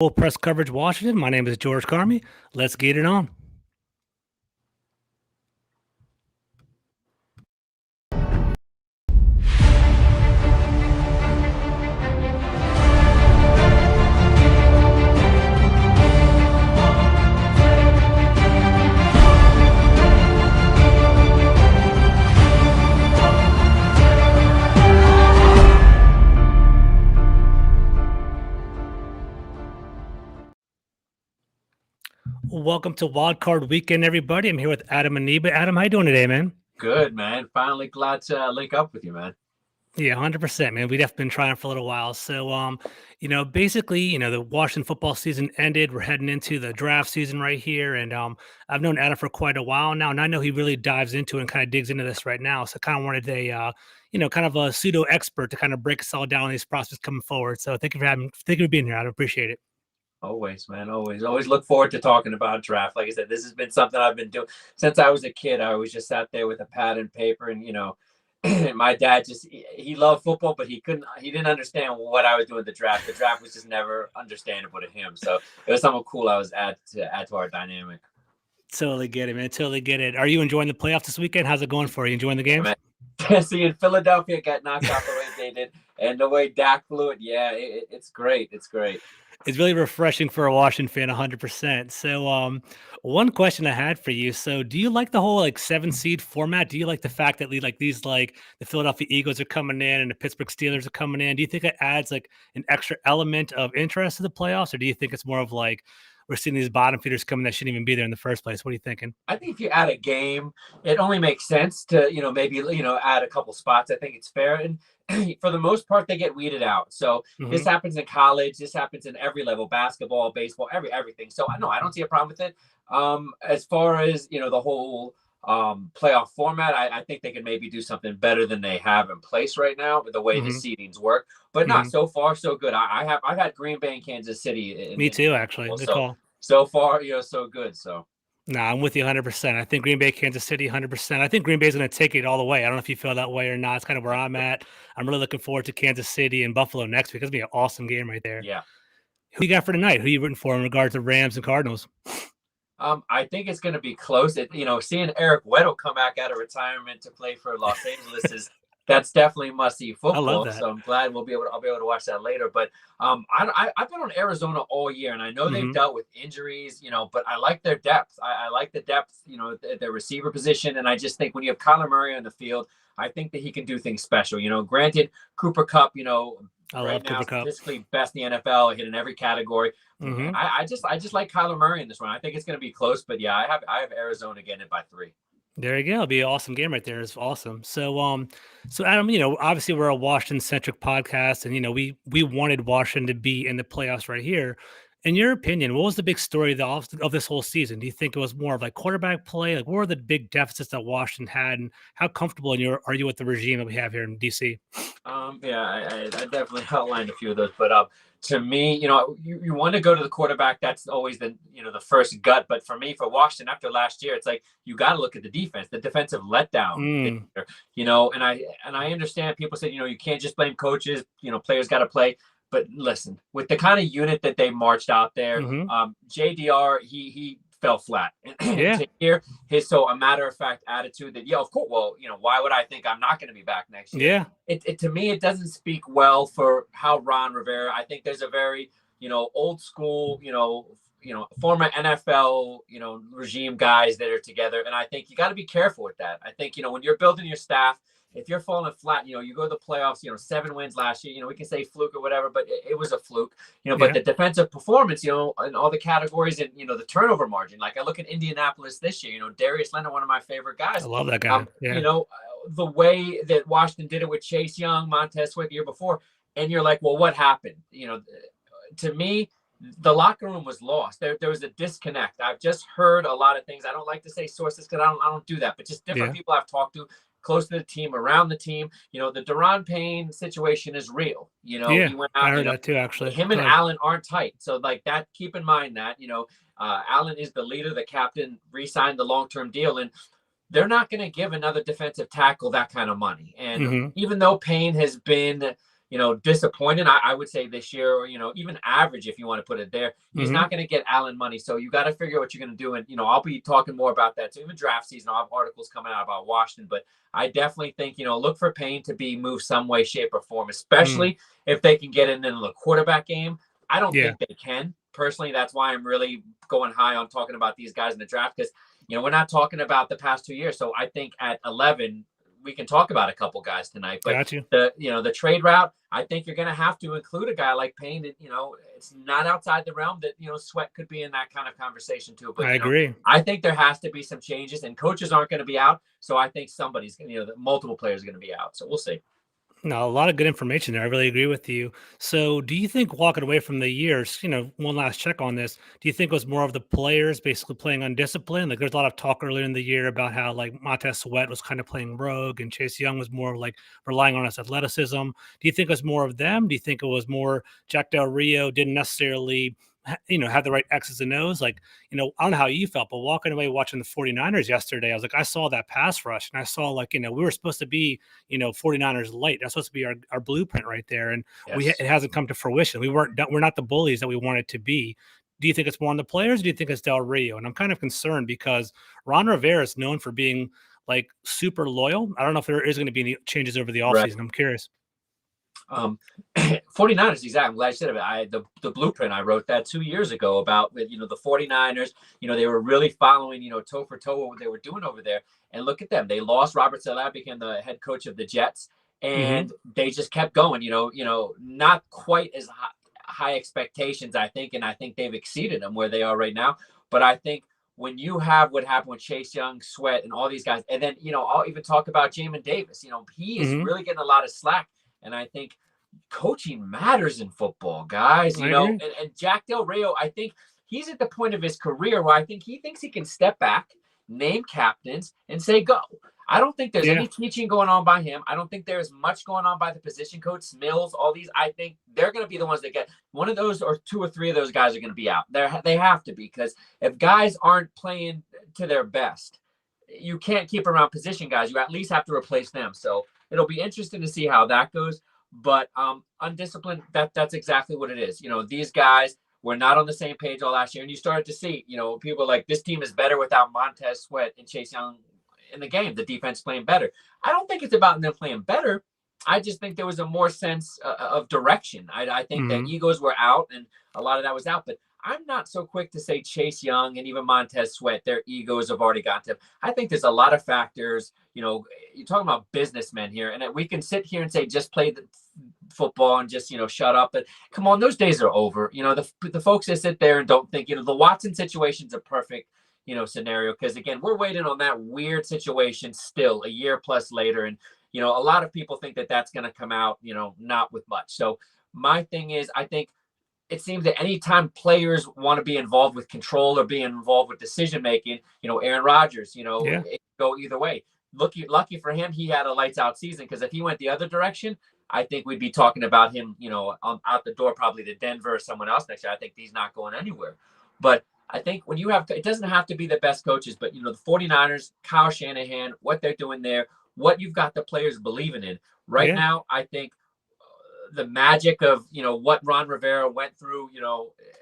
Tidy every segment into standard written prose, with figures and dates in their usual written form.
Full Press Coverage Washington. My name is George Carmi. Let's get it on. Welcome to Wild Card Weekend, everybody. I'm here with Adam Aniba. Adam, how you doing today, man? Good, man. Finally glad to link up with you, man. Yeah, 100%, man. We've been trying for a little while. So, basically, the Washington football season ended. We're heading into the draft season right here. And I've known Adam for quite a while now, and I know he really dives into and kind of digs into this right now. So kind of wanted kind of a pseudo expert to kind of break us all down on these prospects coming forward. So thank you for being here. I appreciate it. Always, man. Always look forward to talking about draft. Like I said, this has been something I've been doing since I was a kid. I always just sat there with a pad and paper, and my dad he loved football, but he didn't understand what I was doing. The draft was just never understandable to him. So it was something cool I was add to our dynamic. Totally get it, man. Totally get it. Are you enjoying the playoffs this weekend? How's it going for you? Enjoying the games? Seeing Philadelphia get knocked out the way they did, and the way Dak flew it, yeah, it's great. It's great. It's really refreshing for a Washington fan, 100%. So, one question I had for you. So, do you like the whole 7 seed format? Do you like the fact that the Philadelphia Eagles are coming in and the Pittsburgh Steelers are coming in? Do you think it adds an extra element of interest to the playoffs, or do you think it's more of we're seeing these bottom feeders coming that shouldn't even be there in the first place? What are you thinking? I think if you add a game, it only makes sense to, maybe, add a couple spots. I think it's fair. And for the most part, they get weeded out. So This happens in college. This happens in every level, basketball, baseball, everything. So I don't see a problem with it. As far as, the whole playoff format, I think they can maybe do something better than they have in place right now with the way the seedings work. But not so far, so good. I've had Green Bay and Kansas City. Me too, actually. Good call. So far, so good. So. No, I'm with you 100%. I think Green Bay, Kansas City, 100%. I think Green Bay's going to take it all the way. I don't know if you feel that way or not. It's kind of where I'm at. I'm really looking forward to Kansas City and Buffalo next week. It's going to be an awesome game right there. Yeah. Who you got for tonight? Who are you rooting for in regards to Rams and Cardinals? I think it's going to be close. Seeing Eric Weddle come back out of retirement to play for Los Angeles that's definitely must-see football. I love that. So I'm glad I'll be able to watch that later. But I've been on Arizona all year, and I know they've dealt with injuries, but I like their depth. I like the depth, their receiver position, and I just think when you have Kyler Murray on the field, I think that he can do things special. Granted, Cooper Kupp, I right love now, Cooper Kupp. statistically best in the NFL, hit in every category. I just like Kyler Murray in this one. I think it's going to be close, but yeah, I have Arizona getting it by 3. There you go. It'll be an awesome game right there. It's awesome. So, so Adam, obviously we're a Washington-centric podcast, and we wanted Washington to be in the playoffs right here. In your opinion, what was the big story of this whole season? Do you think it was more of quarterback play? What were the big deficits that Washington had, and how comfortable are you with the regime that we have here in DC? I definitely outlined a few of those, but to me, you want to go to the quarterback. That's always the first gut. But for me, for Washington, after last year, it's you got to look at the defense, the defensive letdown. And I understand people say, you can't just blame coaches. Players got to play. But listen, with the kind of unit that they marched out there, JDR, he fell flat. Yeah. To hear his a matter-of-fact attitude that, of course, well, why would I think I'm not going to be back next year? Yeah. It to me, it doesn't speak well for how Ron Rivera, I think there's a very, old school, former NFL, regime guys that are together. And I think you got to be careful with that. I think, when you're building your staff, if you're falling flat, you go to the playoffs, 7 wins last year, we can say fluke or whatever, but it was a fluke, but the defensive performance, in all the categories and, the turnover margin, I look at Indianapolis this year, Darius Leonard, one of my favorite guys. I love that guy. The way that Washington did it with Chase Young, Montez Sweat the year before, and you're like, well, what happened? To me, the locker room was lost. There was a disconnect. I've just heard a lot of things. I don't like to say sources because I don't do that, but just different people I've talked to close to the team, around the team. The Daron Payne situation is real. He went out. I heard that too, actually. Him and Allen aren't tight. So that, keep in mind that, Allen is the leader, the captain, re-signed the long-term deal. And they're not going to give another defensive tackle that kind of money. And even though Payne has been, disappointed. I would say this year, or, even average, if you want to put it there, he's Hmm. not going to get Allen money. So you got to figure out what you're going to do. And, I'll be talking more about that. So even draft season, I'll have articles coming out about Washington, but I definitely think, look for Payne to be moved some way, shape, or form, Mm. especially if they can get in the quarterback game. I don't Yeah. think they can. Personally, that's why I'm really going high on talking about these guys in the draft, because, we're not talking about the past 2 years. So I think at 11, we can talk about a couple guys tonight, but Got you. the trade route, I think you're going to have to include a guy like Payne. And, it's not outside the realm that, Sweat could be in that kind of conversation too. But, I agree. I think there has to be some changes, and coaches aren't going to be out. So I think somebody's going to, multiple players are going to be out. So we'll see. No, a lot of good information there. I really agree with you. So, do you think walking away from the years, one last check on this, do you think it was more of the players basically playing undisciplined? Like, there's a lot of talk earlier in the year about how like Montez Sweat was kind of playing rogue and Chase Young was more like relying on his athleticism. Do you think it was more of them? Do you think it was more Jack Del Rio didn't necessarily have the right X's and O's? Like, I don't know how you felt, but walking away watching the 49ers yesterday, I was like, I saw that pass rush and I saw like, we were supposed to be 49ers light. That's supposed to be our blueprint right there. And Yes. it hasn't come to fruition. We're not the bullies that we wanted to be. Do you think it's more on the players? Or do you think it's Del Rio? And I'm kind of concerned because Ron Rivera is known for being like super loyal. I don't know if there is going to be any changes over the Right. offseason. I'm curious. Um, 49ers, exactly. I'm glad you said it. The blueprint, I wrote that 2 years ago about, the 49ers. They were really following, toe for toe what they were doing over there. And look at them. They lost. Robert Saleh became the head coach of the Jets, Hmm. and they just kept going. Not quite as high expectations, I think, and I think they've exceeded them where they are right now. But I think when you have what happened with Chase Young, Sweat, and all these guys, and then I'll even talk about Jamin Davis. He is Hmm. really getting a lot of slack, and I think coaching matters in football, guys. I agree. And Jack Del Rio, I think he's at the point of his career where I think he thinks he can step back, name captains, and say go. I don't think there's Yeah. any teaching going on by him. I don't think there's much going on by the position coach, Mills, all these. I think they're going to be the ones that get one of those, or two or three of those guys are going to be out. They have to be, because if guys aren't playing to their best, you can't keep around position guys. You at least have to replace them. So it'll be interesting to see how that goes. But undisciplined, that's exactly what it is. These guys were not on the same page all last year, and you started to see, people like, this team is better without Montez Sweat and Chase Young in the game. The defense playing better. I don't think it's about them playing better. I just think there was a more sense of direction. I think that Hmm. egos were out, and a lot of that was out. But I'm not so quick to say Chase Young and even Montez Sweat, their egos have already got them. I think there's a lot of factors. You're talking about businessmen here, and we can sit here and say just play the football and just shut up. But come on, those days are over. The folks that sit there and don't think. The Watson situation's a perfect scenario, because again, we're waiting on that weird situation still a year plus later, and a lot of people think that that's going to come out not with much. So my thing is, I think it seems that anytime players want to be involved with control or be involved with decision making, Aaron Rodgers, Yeah. it can go either way. Lucky for him, he had a lights out season, because if he went the other direction, I think we'd be talking about him, out the door, probably to Denver or someone else next year. I think he's not going anywhere. But I think when you have, it doesn't have to be the best coaches, but the 49ers, Kyle Shanahan, what they're doing there, what you've got the players believing in right Yeah. now, I think the magic of what Ron Rivera went through.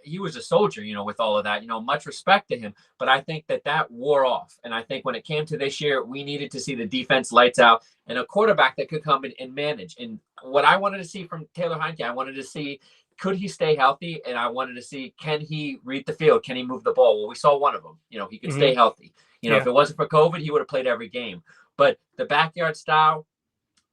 He was a soldier. With all of that. Much respect to him. But I think that wore off. And I think when it came to this year, we needed to see the defense lights out and a quarterback that could come in and manage. And what I wanted to see from Taylor Heineke, I wanted to see, could he stay healthy, and I wanted to see, can he read the field, can he move the ball. Well, we saw one of them. He could Hmm. stay healthy. If Yeah. it wasn't for COVID, he would have played every game. But the backyard style,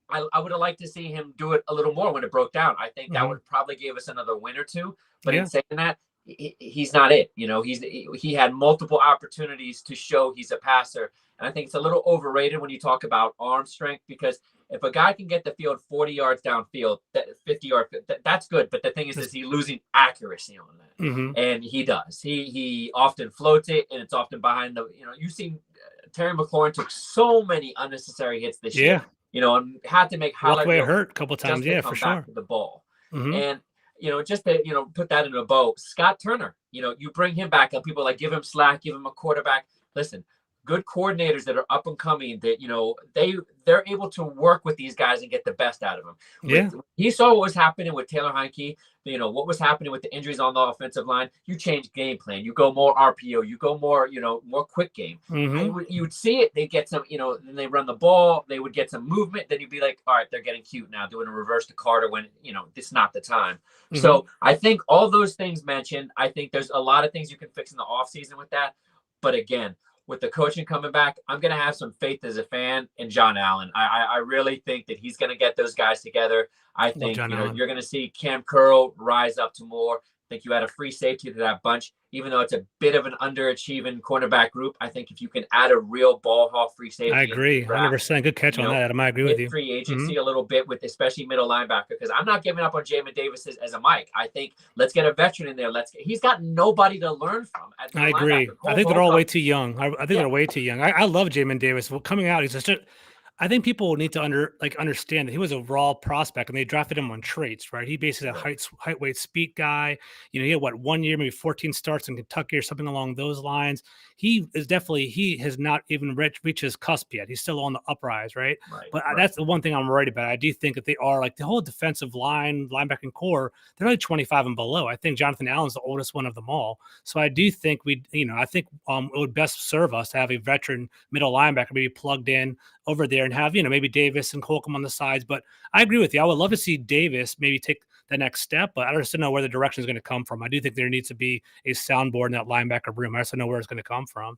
I would have liked to see him do it a little more when it broke down. I think that Hmm. would probably give us another win or two. But in Yeah. saying that, he's not it. He had multiple opportunities to show he's a passer, and I think it's a little overrated when you talk about arm strength, because if a guy can get the field 40 yards downfield, 50 yards, that's good. But the thing is he losing accuracy on that, Hmm. and he does. He often floats it, and it's often behind the. You've seen Terry McLaurin took so many unnecessary hits this year, Yeah. and had to make Walk highlight away reels hurt a couple times. just to Yeah, for come back sure. to the ball. Hmm. And, just to, put that in a bow, Scott Turner, you bring him back up. People like, give him slack, give him a quarterback. Listen, good coordinators that are up and coming that, they're able to work with these guys and get the best out of them. Yeah. He saw what was happening with Taylor Heineke, what was happening with the injuries on the offensive line. You change game plan. You go more RPO. You go more, more quick game. You would see it. They get some, then they run the ball. They would get some movement. Then you'd be like, all right, they're getting cute now, doing a reverse to Carter when, it's not the time. So I think all those things mentioned, I think there's a lot of things you can fix in the offseason with that. But again, with the coaching coming back, I'm going to have some faith as a fan in John Allen. I really think that he's going to get those guys together. I think, you're going to see Cam Curl rise up to more. I think you add a free safety to that bunch, even though it's a bit of an underachieving cornerback group. I think if you can add a real ball hawk free safety, I agree, 100%. Good catch on that, Adam. I agree with you. Free agency a little bit with especially middle linebacker, because I'm not giving up on Jamin Davis as a Mike. I think let's get a veteran in there. He's got nobody to learn from. I agree. I think they're all way too young. I think they're way too young. I love Jamin Davis. Well, coming out, he's just I think people need to understand that he was a raw prospect and they drafted him on traits, right? He basically a height, weight, speed guy. He had 1 year, maybe 14 starts in Kentucky or something along those lines. He has not even reached his cusp yet. He's still on the uprise, right? But that's the one thing I'm worried about. I do think that they are like the whole defensive line, linebacking core, they're only 25 and below. I think Jonathan Allen's the oldest one of them all. So I do think it would best serve us to have a veteran middle linebacker maybe plugged in over there and have, maybe Davis and Holcomb on the sides. But I agree with you. I would love to see Davis maybe take the next step, but I just don't know where the direction is going to come from. I do think there needs to be a soundboard in that linebacker room. I just don't know where it's going to come from.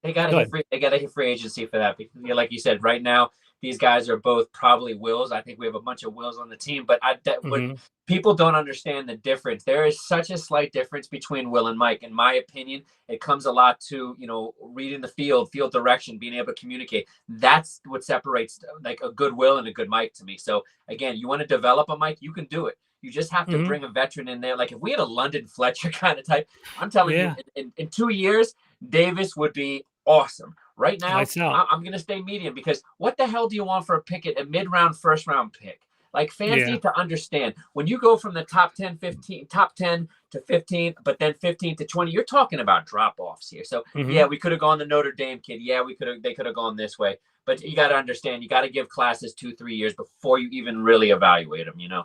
They got to hit free agency for that. Because, like you said, right now, these guys are both probably wills. I think we have a bunch of wills on the team, but what people don't understand the difference. There is such a slight difference between Will and Mike. In my opinion, it comes a lot to, reading the field direction, being able to communicate. That's what separates like a good Will and a good Mike to me. So again, you want to develop a Mike, you can do it. You just have to bring a veteran in there. Like if we had a London Fletcher kind of type, I'm telling you, in 2 years, Davis would be awesome. Right now, I'm going to stay medium because what the hell do you want for a pick at a mid-round, first-round pick? Like fans need to understand when you go from the top 10 to 15, but then 15 to 20, you're talking about drop-offs here. So we could have gone the Notre Dame kid. Yeah, they could have gone this way. But you got to understand, you got to give classes 2-3 years before you even really evaluate them,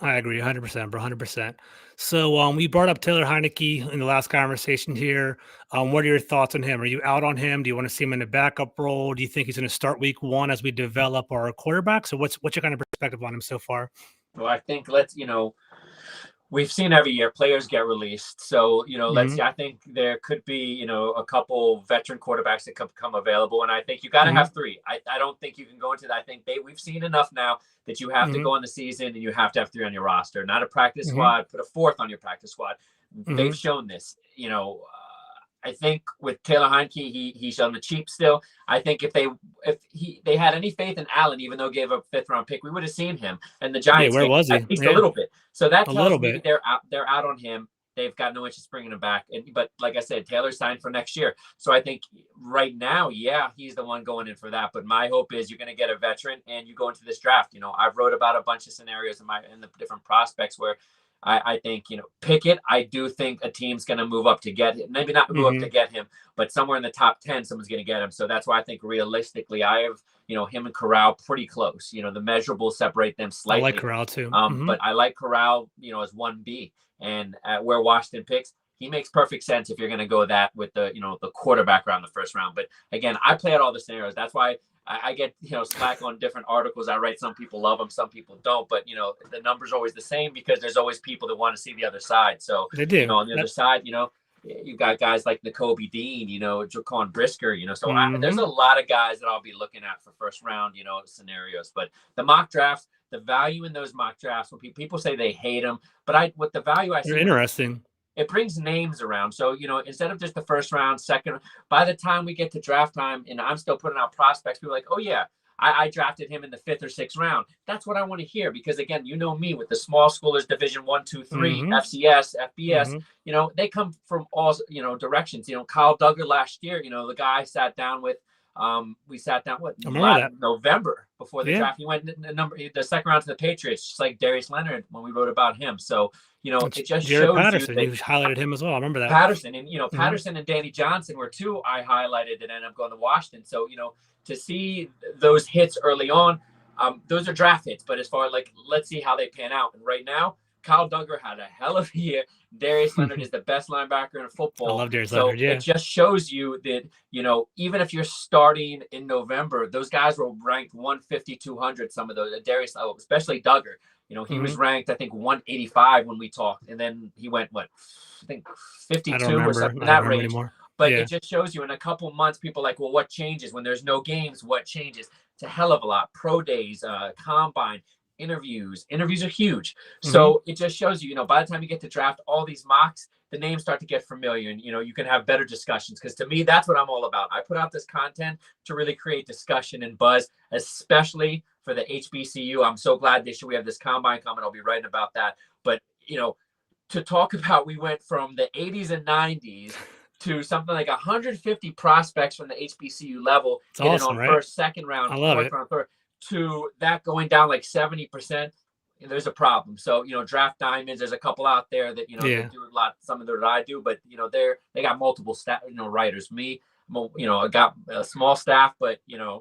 I agree 100%, bro, 100%. So we brought up Taylor Heineke in the last conversation here. What are your thoughts on him? Are you out on him? Do you want to see him in a backup role? Do you think he's going to start week 1 as we develop our quarterback? So what's your kind of perspective on him so far? Well, I think we've seen every year players get released. So, let's see. I think there could be, a couple veteran quarterbacks that could become available. And I think you got to have 3. I don't think you can go into that. I think we've seen enough now that you have to go in the season and you have to have 3 on your roster, not a practice squad, put a 4th on your practice squad. They've shown this, I think with Taylor Heineke, he's on the cheap still. I think if they had any faith in Allen, even though he gave up a 5th round pick, we would have seen him. And the Giants, where was he? At least a little bit. So that tells me they're out on him. They've got no interest bringing him back. But like I said, Taylor signed for next year. So I think right now, he's the one going in for that. But my hope is you're going to get a veteran and you go into this draft. I've wrote about a bunch of scenarios in the different prospects where I think, Pickett, I do think a team's going to move up to get him. Maybe not move up to get him, but somewhere in the top 10, someone's going to get him. So that's why I think realistically, I have, him and Corral pretty close. The measurables separate them slightly. I like Corral too. But I like Corral, as 1B. And where Washington picks, he makes perfect sense if you're going to go that with the, the quarterback round, the first round. But again, I play out all the scenarios. That's why I get, slack on different articles I write. Some people love them, some people don't. But, the number's always the same because there's always people that want to see the other side. So, they do. On the other side, you've got guys like N'Kobe Dean, Jaquan Brisker, so there's a lot of guys that I'll be looking at for first round, scenarios. But the mock drafts, the value in those mock drafts, when people say they hate them, but with the value I see, they're interesting. It brings names around. So, instead of just the first round, second, by the time we get to draft time and I'm still putting out prospects, people are like, oh yeah, I drafted him in the 5th or 6th round. That's what I want to hear because again, me with the small schoolers, Division 1, 2, 3, FCS, FBS, they come from all, directions. Kyle Duggar last year, the guy I sat down with We sat down I remember that. November before the Yeah. draft. He went the second round to the Patriots, just like Darius Leonard when we wrote about him. So it just Jared shows you Patterson, that you highlighted him as well. I remember that. Patterson and Patterson and Danny Johnson were two I highlighted that ended up going to Washington. So to see those hits early on, those are draft hits. But as far as let's see how they pan out. And right now, Kyle Duggar had a hell of a year. Darius Leonard is the best linebacker in football. I love Darius Leonard. Yeah, it just shows you that even if you're starting in November, those guys were ranked 150, 200. Some of those, Darius, especially Duggar. He was ranked, I think, 185 when we talked, and then he went I think 52 or something in that range. Anymore. But it just shows you in a couple months, people are like, well, what changes when there's no games? What changes? It's a hell of a lot. Pro days, combine, interviews. Interviews are huge. So it just shows you, by the time you get to draft all these mocks, the names start to get familiar, and you can have better discussions. Because to me, that's what I'm all about. I put out this content to really create discussion and buzz, especially for the HBCU. I'm so glad this year we have this combine coming. I'll be writing about that. But to talk about, we went from the 80s and 90s to something like 150 prospects from the HBCU level, getting awesome, on right? first, second round, fourth round, third, to that going down like 70%. There's a problem. So draft diamonds. There's a couple out there that they do a lot, some of that I do, but they got multiple staff, writers. Me, I got a small staff, but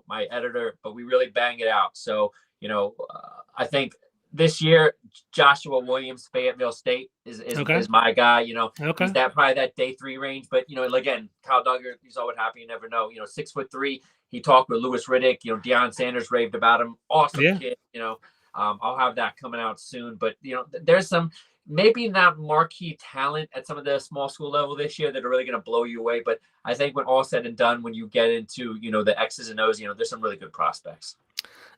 my editor. But we really bang it out. So I think this year Joshua Williams, Fayetteville State is my guy. He's probably that day 3 range. But again, Kyle Duggar, he's always happy. You never know. 6'3". He talked with Lewis Riddick. Deion Sanders raved about him. Awesome kid. I'll have that coming out soon. But there's some maybe not marquee talent at some of the small school level this year that are really going to blow you away. But I think when all said and done, when you get into the X's and O's, there's some really good prospects.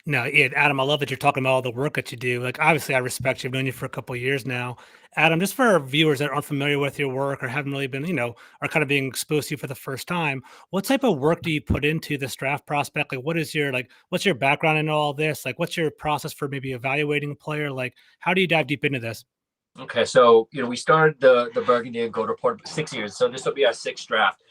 No, yeah, Adam, I love that you're talking about all the work that you do. Like, obviously, I respect you. I've known you for a couple of years now. Adam, just for our viewers that aren't familiar with your work or haven't really been, are kind of being exposed to you for the first time, what type of work do you put into this draft prospect? Like, what's your background in all this? Like, what's your process for maybe evaluating a player? Like, how do you dive deep into this? Okay, so we started the Burgundy and Gold Report 6 years, so this will be our 6th draft.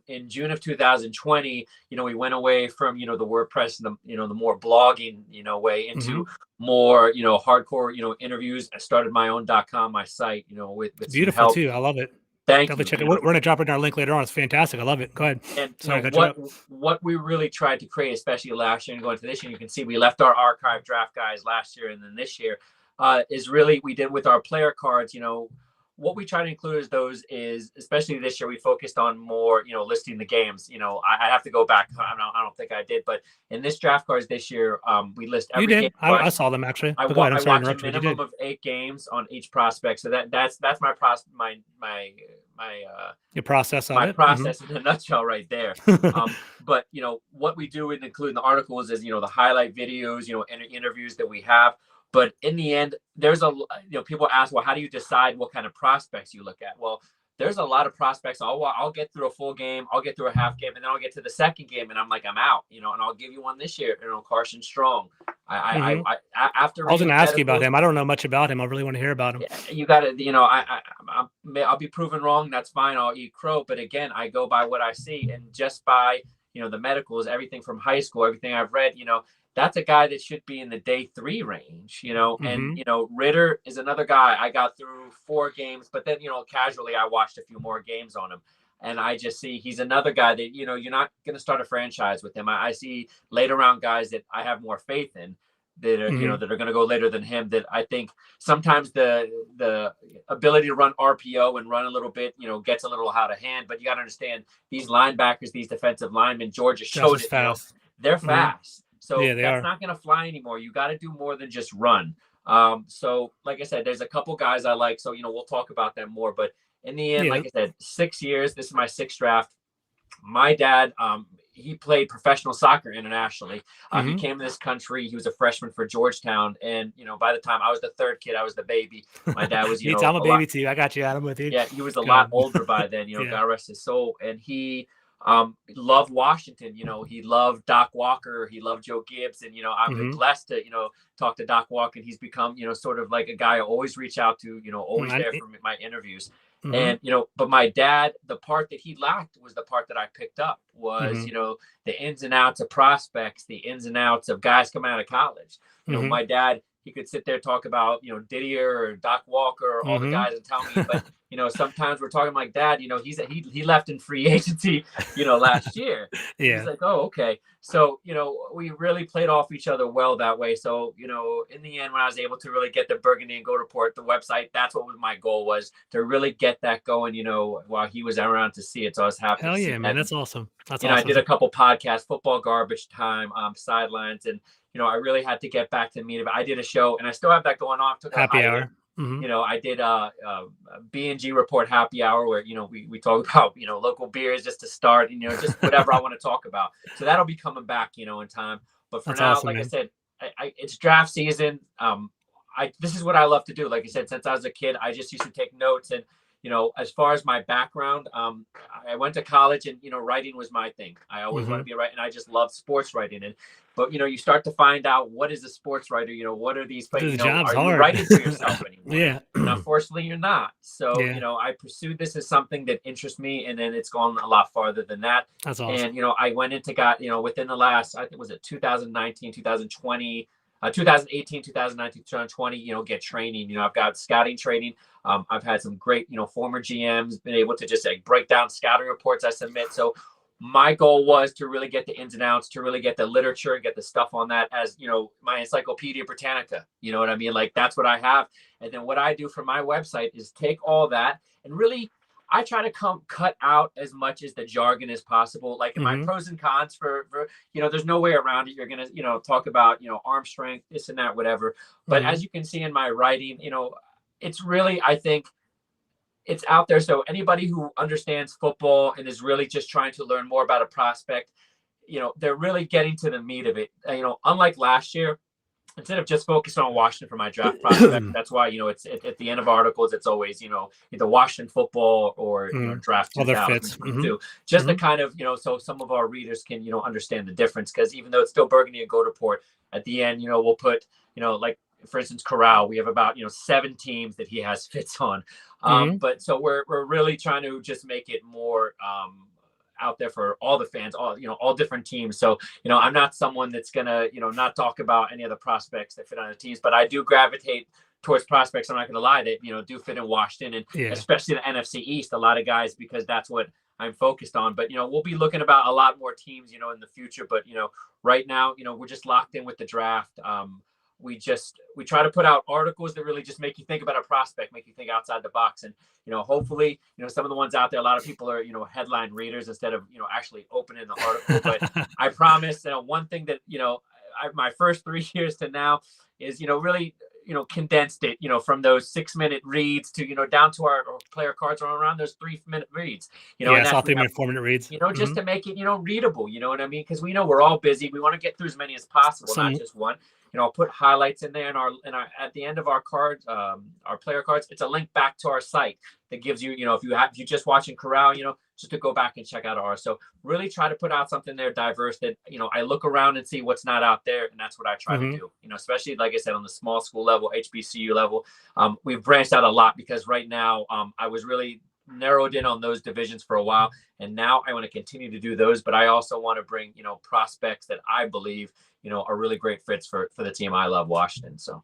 In June of 2020, we went away from the WordPress and the more blogging way into more hardcore interviews. I started my own .com, my site, with beautiful too. I love it. Thank you. Check it. We're gonna drop it in our link later on. It's fantastic. I love it. Go ahead. And what we really tried to create, especially last year and going to this year, you can see we left our archive draft guys last year and then this year. Is really we did with our player cards. What we try to include is especially this year we focused on more listing the games. I have to go back. I don't think I did, but in this draft cards this year we list every game. I saw them actually. I watch a minimum of 8 games on each prospect. So that's my your process of my process in a nutshell right there. But what we do in including the articles is the highlight videos, interviews that we have. But in the end, there's people ask, well, how do you decide what kind of prospects you look at? Well, there's a lot of prospects. I'll get through a full game, I'll get through a half game, and then I'll get to the second game, and I'm like, I'm out, and I'll give you one this year, Carson Strong. After I was going to ask you about him. I don't know much about him. I really want to hear about him. You got to, I'll be proven wrong. That's fine. I'll eat crow. But again, I go by what I see, and just by the medicals, everything from high school, everything I've read, that's a guy that should be in the day 3 range, and, Ritter is another guy. I got through 4 games, but then, casually I watched a few more games on him. And I just see he's another guy that, you're not going to start a franchise with him. I see later round guys that I have more faith in that are, that are going to go later than him, that I think sometimes the ability to run RPO and run a little bit, gets a little out of hand. But you got to understand these linebackers, these defensive linemen, Georgia showed it. Fast. They're fast. So that's not going to fly anymore. You got to do more than just run. So like I said, there's a couple guys I like. So, we'll talk about them more. But in the end, like I said, 6 years. This is my 6th draft. My dad, he played professional soccer internationally. He came to this country. He was a freshman for Georgetown. And, by the time I was the 3rd kid, I was the baby. My dad was, I'm a baby too. I got you, Adam, with you. Yeah, he was a lot older by then, God rest his soul. And he Loved Washington. He loved Doc Walker. He loved Joe Gibbs. And, I've been Hmm. blessed to, talk to Doc Walker. And he's become, sort of like a guy I always reach out to, always there for my interviews. Hmm. And, but my dad, the part that he lacked was the part that I picked up was, Hmm. the ins and outs of prospects, the ins and outs of guys coming out of college. Hmm. My dad, he could sit there talk about, Didier or Doc Walker or all the Hmm. guys and tell me, but sometimes we're talking like, Dad, he left in free agency, last year. He's Yeah. like, oh, okay. So, we really played off each other well that way. So, in the end, when I was able to really get the Burgundy and Gold Report, the website, that's what was my goal, was to really get that going, while he was around to see it. So I was happy Hell to see yeah, man. that. That's awesome. That's I awesome. did a couple podcasts, Football Garbage Time, Sidelines, and I really had to get back to meet. I did a show, and I still have that going on. Took a Happy hiatus. hour. Hmm. I did B&G Report Happy Hour, where we talk about local beers just to start, and just whatever I want to talk about. So that'll be coming back, in time. But for That's now, awesome, like I man. said, it's draft season. This is what I love to do. Like I said, since I was a kid, I just used to take notes. And as far as my background, I went to college, and writing was my thing. I always want to Hmm. be writing. I just love sports writing. And but you start to find out, what is a sports writer. What are these? But The job's are you hard. writing for yourself anymore? Yeah. And unfortunately, you're not. So Yeah. I pursued this as something that interests me, and then it's gone a lot farther than that. That's awesome. And I went into within the last, I think, was it 2019, 2020. 2018, 2019, 2020, get training. I've got scouting training. I've had some great, former GMs, been able to just like break down scouting reports I submit. So my goal was to really get the ins and outs, to really get the literature, get the stuff on that as, my Encyclopedia Britannica. You know what I mean? Like, that's what I have. And then what I do for my website is take all that and really, I try to cut out as much as the jargon as possible. Like in my Hmm. pros and cons for there's no way around it. You're going to, talk about, arm strength, this and that, whatever. But Hmm. as you can see in my writing, it's really, I think, it's out there. So anybody who understands football and is really just trying to learn more about a prospect, they're really getting to the meat of it. Unlike last year, instead of just focusing on Washington for my draft prospect, that's why, it's at the end of articles, it's always, either Washington football or, draft Other fits. 2022, just to Hmm. kind of, so some of our readers can, understand the difference. Cause even though it's still Burgundy and Gold Report, at the end, we'll put, like, for instance, Corral, we have about, 7 teams that he has fits on. Hmm. But so we're really trying to just make it more, out there for all the fans, all different teams. So, I'm not someone that's gonna, not talk about any of the prospects that fit on the teams, but I do gravitate towards prospects. I'm not gonna lie, that, do fit in Washington, and Yeah. especially the NFC East, a lot of guys, because that's what I'm focused on. But, we'll be looking about a lot more teams, in the future. But, right now, we're just locked in with the draft. We try to put out articles that really just make you think about a prospect, make you think outside the box. And, hopefully, some of the ones out there, a lot of people are, headline readers instead of, actually opening the article. But I promise, one thing that, my first 3 years to now is, really, condensed it, from those 6-minute reads to, down to our player cards are around those 3-minute reads, and Yes, that all we have, 3 minute, 4 minute reads. just Hmm. to make it, readable, you know what I mean? Because we know we're all busy. We want to get through as many as possible, not Some. just one. I'll put highlights in there, and our at the end of our cards, our player cards, it's a link back to our site that gives you, if you're just watching Corral, just to go back and check out ours. So really try to put out something there diverse that, I look around and see what's not out there, and that's what I try to Hmm. do. Especially, like I said, on the small school level, HBCU level, we've branched out a lot, because right now, I was really narrowed in on those divisions for a while, and now I want to continue to do those. But I also want to bring, prospects that I believe, are really great fits for the team I love, Washington. So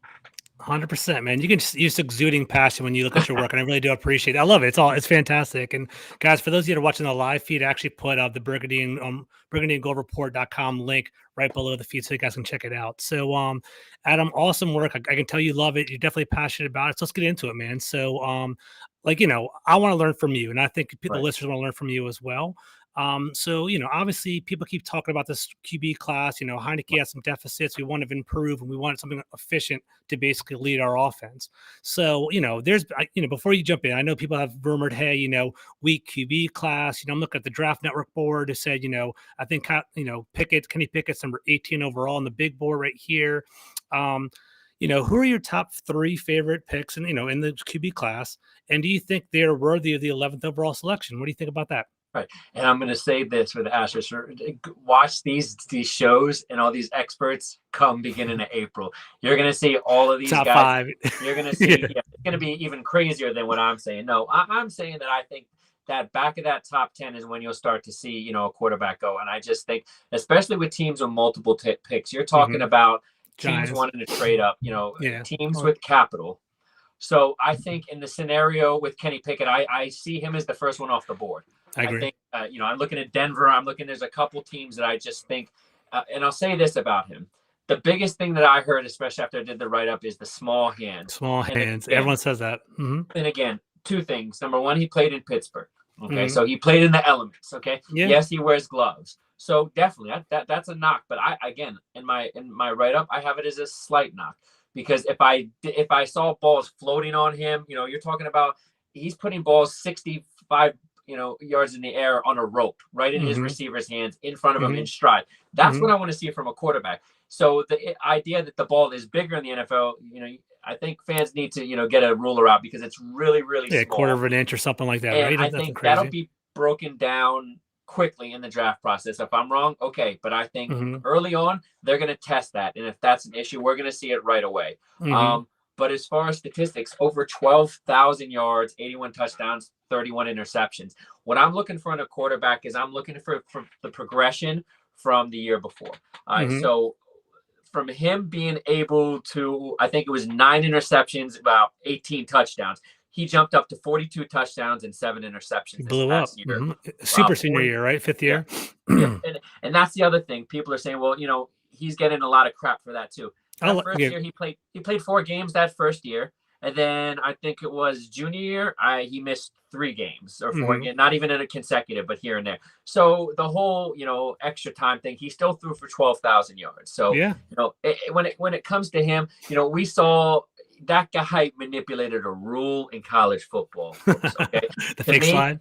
100%, man. You can just exuding passion when you look at your work, and I really do appreciate it. I love it. It's fantastic. And guys, for those of you that are watching the live feed, I actually put up the Burgundy and Gold Report.com link right below the feed so you guys can check it out. So Adam, awesome work. I can tell you love it. You're definitely passionate about it. So let's get into it, man. So like, I want to learn from you, and I think the right. listeners want to learn from you as well. So, obviously people keep talking about this QB class. Heineke has some deficits. We want to improve, and we want something efficient to basically lead our offense. So, before you jump in, I know people have rumored, hey, weak QB class. I'm looking at the Draft Network board. It said, I think, Kenny Pickett's number 18 overall on the big board right here. Who are your top 3 favorite picks in the QB class? And do you think they're worthy of the 11th overall selection? What do you think about that? Right. And I'm going to say this for the Astros: watch these shows, and all these experts come beginning of April. You're going to see all of these Top guys. 5. You're going to see, Yeah. yeah, it's going to be even crazier than what I'm saying. No, I'm saying that I think that back of that top 10 is when you'll start to see, a quarterback go. And I just think, especially with teams with multiple picks, you're talking about teams Giants. wanting to trade up, Yeah. teams with capital. So I think in the scenario with Kenny Pickett, I see him as the first one off the board. I I agree. think, I'm looking at Denver. There's a couple teams that I just think, and I'll say this about him. The biggest thing that I heard, especially after I did the write-up, is the small hands. Small And hands. again, Everyone says that. and again, two things. Number one, he played in Pittsburgh. Okay, Mhm. so he played in the elements. Okay, Yeah. yes, he wears gloves. So definitely that's a knock. But I, again, in my write-up, I have it as a slight knock, because if I saw balls floating on him, you're talking about he's putting balls 65 yards in the air on a rope right in his Mhm. receiver's hands in front of him in Mhm. stride. That's what Mhm. I want to see from a quarterback. So the idea that the ball is bigger in the NFL, I think fans need to, get a ruler out, because it's really, really Yeah, quarter small. of an inch or something like that, And right? I Nothing think that'll crazy. be broken down quickly in the draft process. If I'm wrong, okay. But I think Mhm. early on, they're going to test that. And if that's an issue, we're going to see it right away. Mhm. But as far as statistics, over 12,000 yards, 81 touchdowns, 31 interceptions. What I'm looking for in a quarterback is I'm looking for the progression from the year before. All right. Mhm. So from him being able to, I think it was 9 interceptions, about 18 touchdowns. He jumped up to 42 touchdowns and 7 He interceptions this blew up. past year. Mhm. Super senior 40, year, right? 5th yeah, year? yeah, and that's the other thing. People are saying, well, he's getting a lot of crap for that too. That first Yeah. year he played 4 games that first year, and then I think it was junior year, he missed 3 games or 4 Mhm. games, not even in a consecutive, but here and there. So the whole extra time thing, he still threw for 12,000 yards. So Yeah. when it comes to him, we saw that guy manipulated a rule in college football, folks. Okay, The to fake me, slide.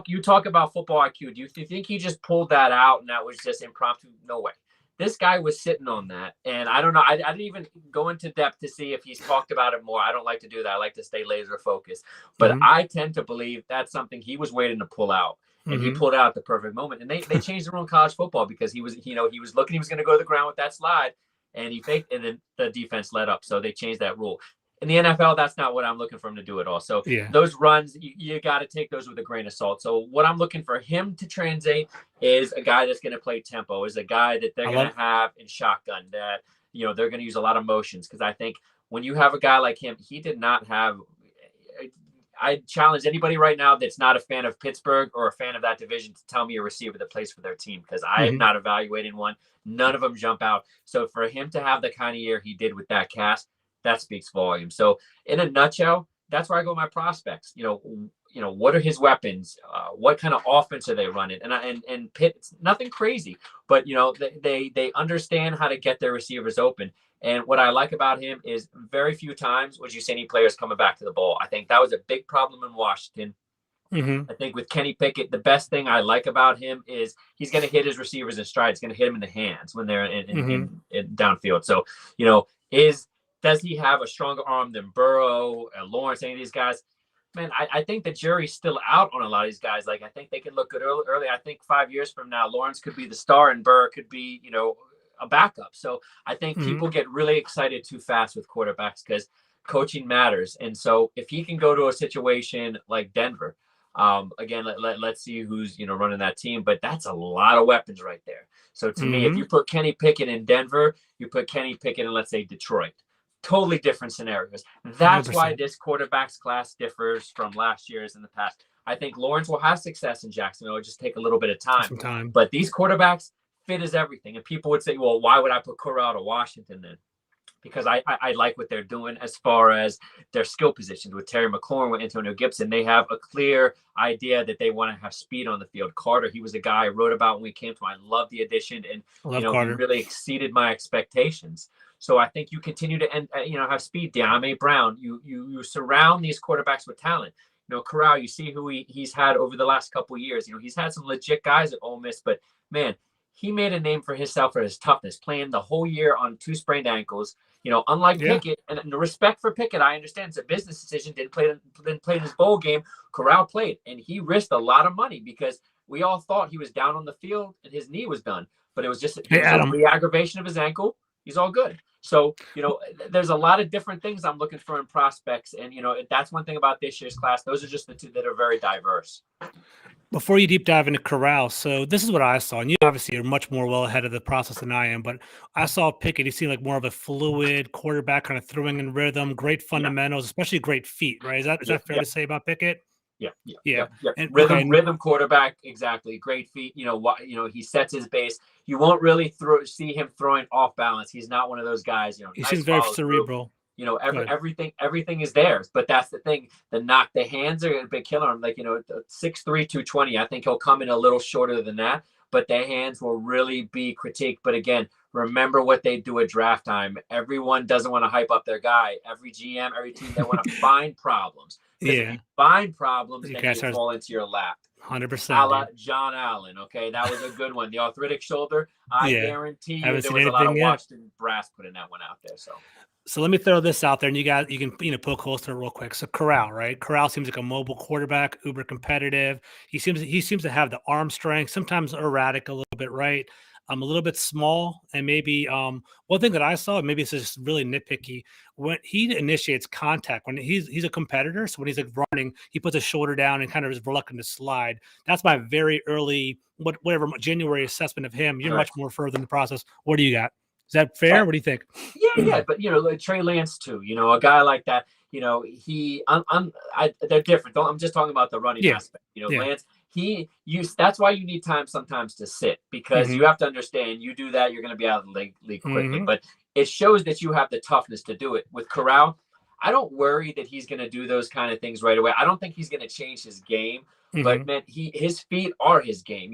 you talk about football IQ. Do you think he just pulled that out and that was just impromptu? No way. This guy was sitting on that, and I don't know. I didn't even go into depth to see if he's talked about it more. I don't like to do that. I like to stay laser focused. But Mhm. I tend to believe that's something he was waiting to pull out, and he Mhm. pulled out at the perfect moment. And they changed the rule in college football because he was looking, he was going to go to the ground with that slide, and he faked, and then the defense let up. So they changed that rule. In the NFL, that's not what I'm looking for him to do at all. So Yeah. those runs, you got to take those with a grain of salt. So what I'm looking for him to translate is a guy that's going to play tempo, is a guy that they're I going love to have in shotgun, that they're going to use a lot of motions, because I think when you have a guy like him, he did not have. I challenge anybody right now that's not a fan of Pittsburgh or a fan of that division to tell me a receiver that plays for their team, because I am Mhm. not evaluating one. None of them jump out. So for him to have the kind of year he did with that cast, that speaks volumes. So in a nutshell, that's where I go with my prospects. What are his weapons? What kind of offense are they running? And Pitt, it's nothing crazy, but they understand how to get their receivers open. And what I like about him is very few times would you see any players coming back to the ball. I think that was a big problem in Washington. Mhm. I think with Kenny Pickett, the best thing I like about him is he's going to hit his receivers in stride. He's going to hit them in the hands when they're Mhm. in downfield. So, does he have a stronger arm than Burrow, Lawrence, any of these guys? Man, I think the jury's still out on a lot of these guys. Like, I think they can look good early. I think 5 years from now, Lawrence could be the star and Burrow could be, a backup. So I think Mhm. people get really excited too fast with quarterbacks because coaching matters. And so if he can go to a situation like Denver, again, let's see who's running that team, but that's a lot of weapons right there. So to me, if Mhm. you put Kenny Pickett in Denver, you put Kenny Pickett in, let's say, Detroit. Totally different scenarios. That's why 100%. this quarterbacks class differs from last year's in the past. I think Lawrence will have success in Jacksonville. It'll just take a little bit of time. Some time. But these quarterbacks, fit is everything. And people would say, well, why would I put Corral to Washington then? Because I like what they're doing as far as their skill positions with Terry McLaurin, with Antonio Gibson. They have a clear idea that they want to have speed on the field. Carter, he was a guy I wrote about when we came to him. I love the addition, and I love he Carter. really exceeded my expectations. So I think you continue to have speed. De'Ami Brown, you surround these quarterbacks with talent. Corral, you see who he's had over the last couple of years. He's had some legit guys at Ole Miss, but man, he made a name for himself for his toughness, playing the whole year on 2 sprained ankles. Unlike Yeah. Pickett, and the respect for Pickett, I understand it's a business decision. Didn't play in his bowl game. Corral played, and he risked a lot of money because we all thought he was down on the field and his knee was done, but it was Hey, a Adam. re-aggravation of his ankle. He's all good. So, there's a lot of different things I'm looking for in prospects. And, that's one thing about this year's class. Those are just the two that are very diverse. Before you deep dive into Corral, so this is what I saw, and you obviously are much more well ahead of the process than I am, but I saw Pickett. He seemed like more of a fluid quarterback, kind of throwing in rhythm, great Yeah. fundamentals, especially great feet, right? Is that fair to say about Pickett? Yeah. And Rhythm quarterback, exactly. Great feet. He sets his base. You won't really see him throwing off balance. He's not one of those guys. he Nice seems very follow through. cerebral. Everything is theirs. But that's the thing. The hands are a big killer. I'm like 6'3", 220. I think he'll come in a little shorter than that. But the hands will really be critiqued. But again, remember what they do at draft time. Everyone doesn't want to hype up their guy. Every GM, every team, they want to find problems. Because if you find problems, then you fall into your lap. 100%. A la John Allen. Okay, that was a good one. The arthritic shoulder. I guarantee you there was a lot of Washington brass putting that one out there. So let me throw this out there, and you can poke holes to it real quick. So Corral, right? Corral seems like a mobile quarterback, uber competitive. He seems to have the arm strength, sometimes erratic a little bit, right? A little bit small, and maybe one thing that I saw, maybe it's just really nitpicky, when he initiates contact, when he's a competitor, so when he's like running, he puts his shoulder down and kind of is reluctant to slide. That's my very early whatever January assessment of him. You're much more further in the process. What do you got? Is that fair? What do you think? Yeah, but like Trey Lance too. A guy like that. They're different. I'm just talking about the running aspect. Lance. That's why you need time sometimes to sit, because you have to understand. You do that, you're going to be out of the league quickly. But it shows that you have the toughness to do it. With Corral, I don't worry that he's going to do those kind of things right away. I don't think he's going to change his game. But man, his feet are his game.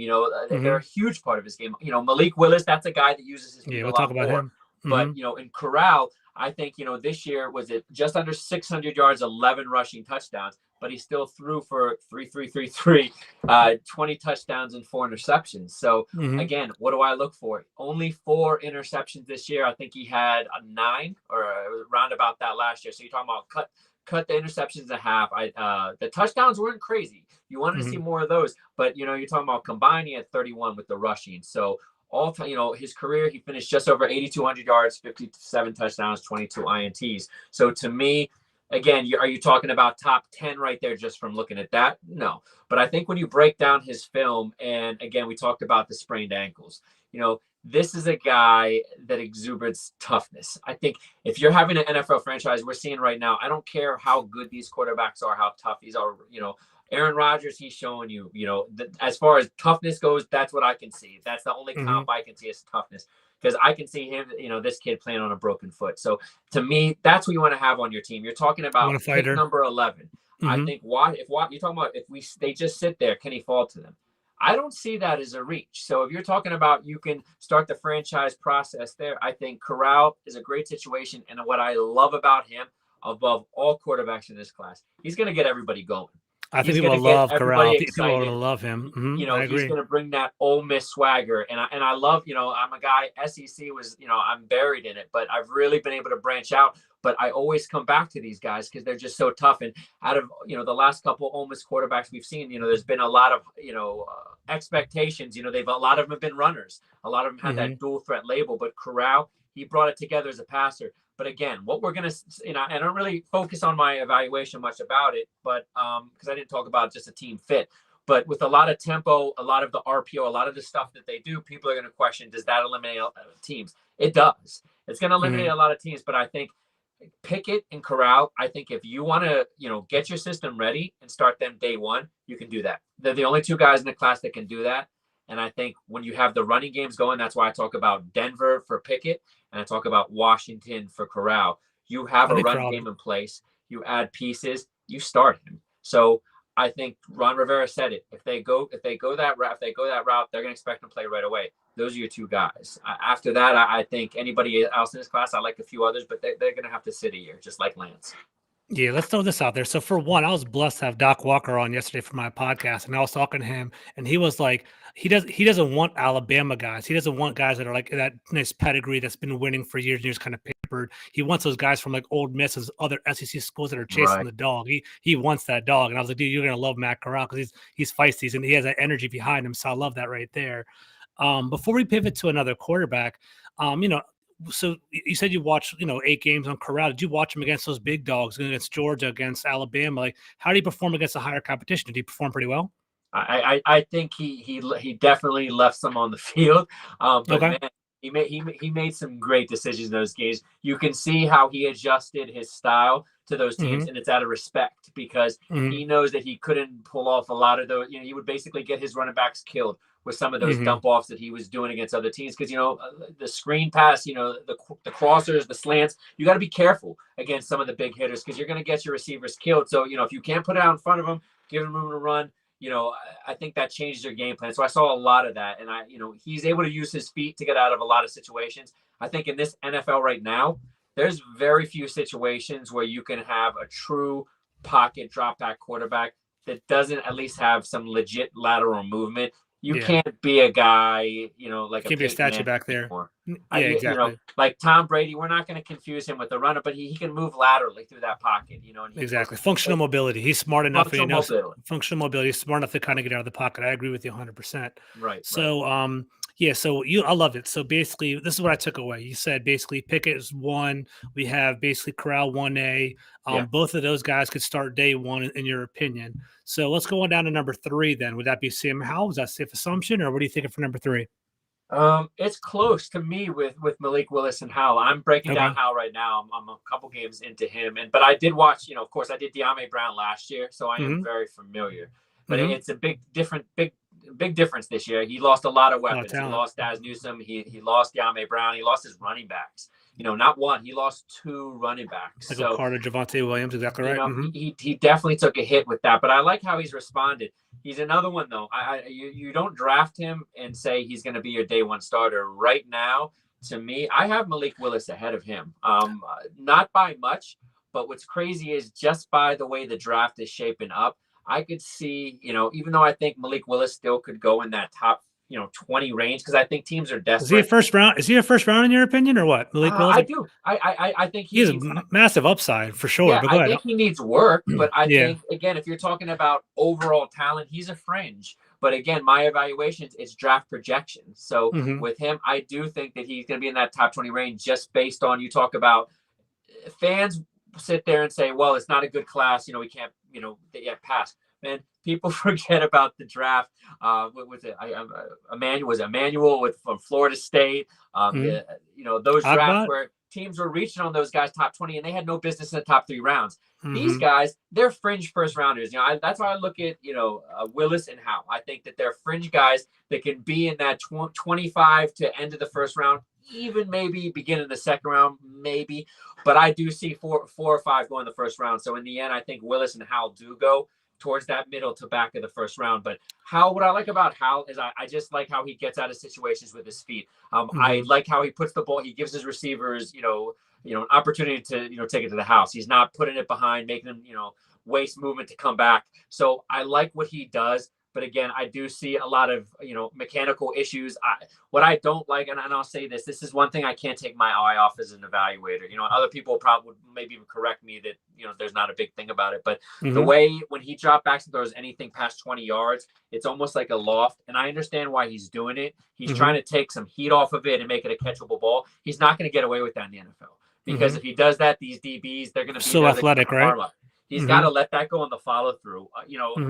They're a huge part of his game. Malik Willis, that's a guy that uses his feet a lot talk about more. Him. But in Corral, I think this year was it just under 600 yards, 11 rushing touchdowns, but he still threw for 3,333, 20 touchdowns and 4 interceptions. So again, what do I look for? Only 4 interceptions this year. I think he had a 9 or around about that last year. So you're talking about cut the interceptions in half. The touchdowns weren't crazy. You wanted to see more of those, but you're talking about combining at 31 with the rushing. So all time, his career, he finished just over 8,200 yards, 57 touchdowns, 22 INTs. So to me, again, are you talking about top 10 right there just from looking at that? No. But I think when you break down his film, and again, we talked about the sprained ankles, this is a guy that exudes toughness. I think if you're having an NFL franchise, we're seeing right now, I don't care how good these quarterbacks are, how tough these are, Aaron Rodgers, he's showing you, as far as toughness goes, that's what I can see. That's the only comp I can see is toughness, because I can see him, this kid playing on a broken foot. So to me, that's what you want to have on your team. You're talking about pick number 11. I think if you're talking about they just sit there, can he fall to them? I don't see that as a reach. So if you're talking about you can start the franchise process there, I think Corral is a great situation. And what I love about him, above all quarterbacks in this class, he's going to get everybody going. I think people love Corral. People are going to love him. I agree. He's going to bring that Ole Miss swagger. And I love, I'm a guy, SEC was, I'm buried in it, but I've really been able to branch out. But I always come back to these guys because they're just so tough. And out of, the last couple Ole Miss quarterbacks we've seen, there's been a lot of, expectations. A lot of them have been runners. A lot of them had that dual threat label. But Corral, he brought it together as a passer. But again, what we're going to, I don't really focus on my evaluation much about it, but because I didn't talk about just a team fit. But with a lot of tempo, a lot of the RPO, a lot of the stuff that they do, people are going to question, does that eliminate teams? It does. It's going to eliminate a lot of teams. But I think Pickett and Corral, I think if you want to, get your system ready and start them day one, you can do that. They're the only 2 guys in the class that can do that. And I think when you have the running games going, that's why I talk about Denver for Pickett and I talk about Washington for Corral. You have a run game in place. You add pieces. You start him. So I think Ron Rivera said it. If they go that route, they're going to expect him to play right away. Those are your 2 guys. After that, I think anybody else in this class, I like a few others, but they're going to have to sit a year, just like Lance. Yeah, let's throw this out there. So for one, I was blessed to have Doc Walker on yesterday for my podcast, and I was talking to him, and he was like, he doesn't want Alabama guys. He doesn't want guys that are like that nice pedigree that's been winning for years and years, kind of papered. He wants those guys from like Old Miss, and other SEC schools that are chasing Right. the dog. He wants that dog, and I was like, dude, you're gonna love Matt Corral because he's feisty and he has that energy behind him. So I love that right there. Before we pivot to another quarterback, you know, so you said you watched, 8 games on Corral. Did you watch him against those big dogs, against Georgia, against Alabama? Like, how did he perform against the higher competition? Did he perform pretty well? I think he definitely left some on the field, but Okay. man, he made some great decisions in those games. You can see how he adjusted his style to those teams, Hmm. and it's out of respect because Hmm. he knows that he couldn't pull off a lot of those. He would basically get his running backs killed with some of those Hmm. dump offs that he was doing against other teams because the screen pass, the crossers, the slants. You got to be careful against some of the big hitters because you're going to get your receivers killed. So if you can't put it out in front of them, give them room to run. I think that changed their game plan. So I saw a lot of that, and he's able to use his feet to get out of a lot of situations. I think in this NFL right now, there's very few situations where you can have a true pocket drop back quarterback that doesn't at least have some legit lateral movement. You Yeah. can't be a guy, like a Can't be a Peyton statue Manning back there. anymore. Yeah, exactly. Like Tom Brady, we're not going to confuse him with a runner, but he can move laterally through that pocket, and he Exactly. Functional mobility. He's smart enough and he functional knows mobility. functional mobility. He's smart enough to kind of get out of the pocket. I agree with you 100%. Right, right. So, yeah, so I loved it. So basically, this is what I took away. You said basically Pickett is one. We have basically Corral 1A. Yeah. Both of those guys could start day one in your opinion. So let's go on down to number 3 then. Would that be Sam Howell? Is that a safe assumption, or what are you thinking for number 3? It's close to me with Malik Willis and Howell. I'm breaking down Okay. Howell right now. I'm a couple games into him, but I did watch. Of course, I did De'Ame Brown last year, so I am Mm-hmm. very familiar. But Mm-hmm. it's a big difference this year. He lost a lot of A lot of weapons. He talent. lost Daz Newsome. He lost De'Ame Brown. He lost his running backs. Not one. He lost 2 running backs. Michael So Carter, Javante Williams, exactly right. Mm-hmm. he definitely took a hit with that. But I like how he's responded. He's another one though. You don't draft him and say he's going to be your day one starter right now. To me, I have Malik Willis ahead of him. Not by much, but what's crazy is just by the way the draft is shaping up, I could see, even though I think Malik Willis still could go in that top, 20 range because I think teams are Is he a desperate. first round? Is he a first round in your opinion, or what? Malik Willis? I do. I think He he has a needs. massive upside for sure. Yeah, But go I ahead. think he needs work, but I Yeah. think again, if you're talking about overall talent, he's a fringe. But again, my evaluations is draft projections. So Mm-hmm. with him, I do think that he's going to be in that top 20 range just based on you talk about fans sit there and say, well, it's not a good class. We can't, pass. Man, people forget about the draft. What was it? Emmanuel from Florida State. Mm-hmm. Those drafts Ogbot? where teams were reaching on those guys top 20 and they had no business in the top 3 rounds. These Mm-hmm. guys, they're fringe first rounders. That's why I look at, Willis and Howe. I think that they're fringe guys that can be in that 25 to end of the first round, even maybe beginning the second round, maybe. But I do see four or five going the first round. So in the end, I think Willis and Howell do go towards that middle to back of the first round. But what I like about Howell is I just like how he gets out of situations with his feet. I like how he puts the ball. He gives his receivers, an opportunity to, take it to the house. He's not putting it behind, making them, waste movement to come back. So I like what he does. But again, I do see a lot of, mechanical issues. What I don't like, and I'll say this is one thing I can't take my eye off as an evaluator. Other people probably would maybe even correct me that, there's not a big thing about it. But the way when he drop backs and throws anything past 20 yards, it's almost like a loft. And I understand why he's doing it. He's trying to take some heat off of it and make it a catchable ball. He's not going to get away with that in the NFL. Because if he does that, these DBs, they're going to be so athletic, right? He's got to let that go on the follow through.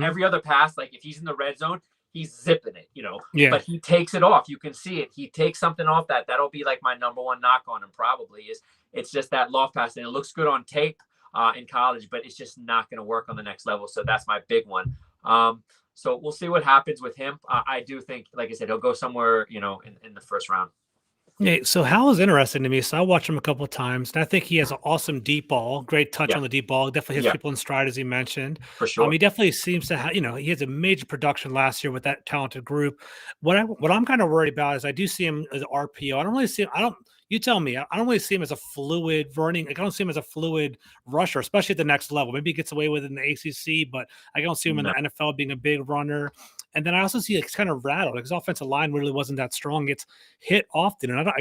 Every other pass, like if he's in the red zone, he's zipping it, Yeah. but he takes it off. You can see it. He takes something off that. That'll be like my number one knock on him probably is it's just that loft pass. And it looks good on tape in college, but it's just not going to work on the next level. So that's my big one. So we'll see what happens with him. I do think, like I said, he'll go somewhere, in the first round. Yeah, so Hal is interesting to me. So I watched him a couple of times, and I think he has an awesome deep ball, great touch Yeah. on the deep ball. Definitely hits Yeah. people in stride, as he mentioned. For sure. He definitely seems to have, he has a major production last year with that talented group. What I'm kind of worried about is I do see him as an RPO. I don't really see him. I don't, You tell me. I don't really see him as a fluid running. Like, I don't see him as a fluid rusher, especially at the next level. Maybe he gets away with it in the ACC, but I don't see him in the No. NFL being a big runner. And then I also see, like, he's kind of rattled. Like, his offensive line really wasn't that strong. It's hit often, and I don't.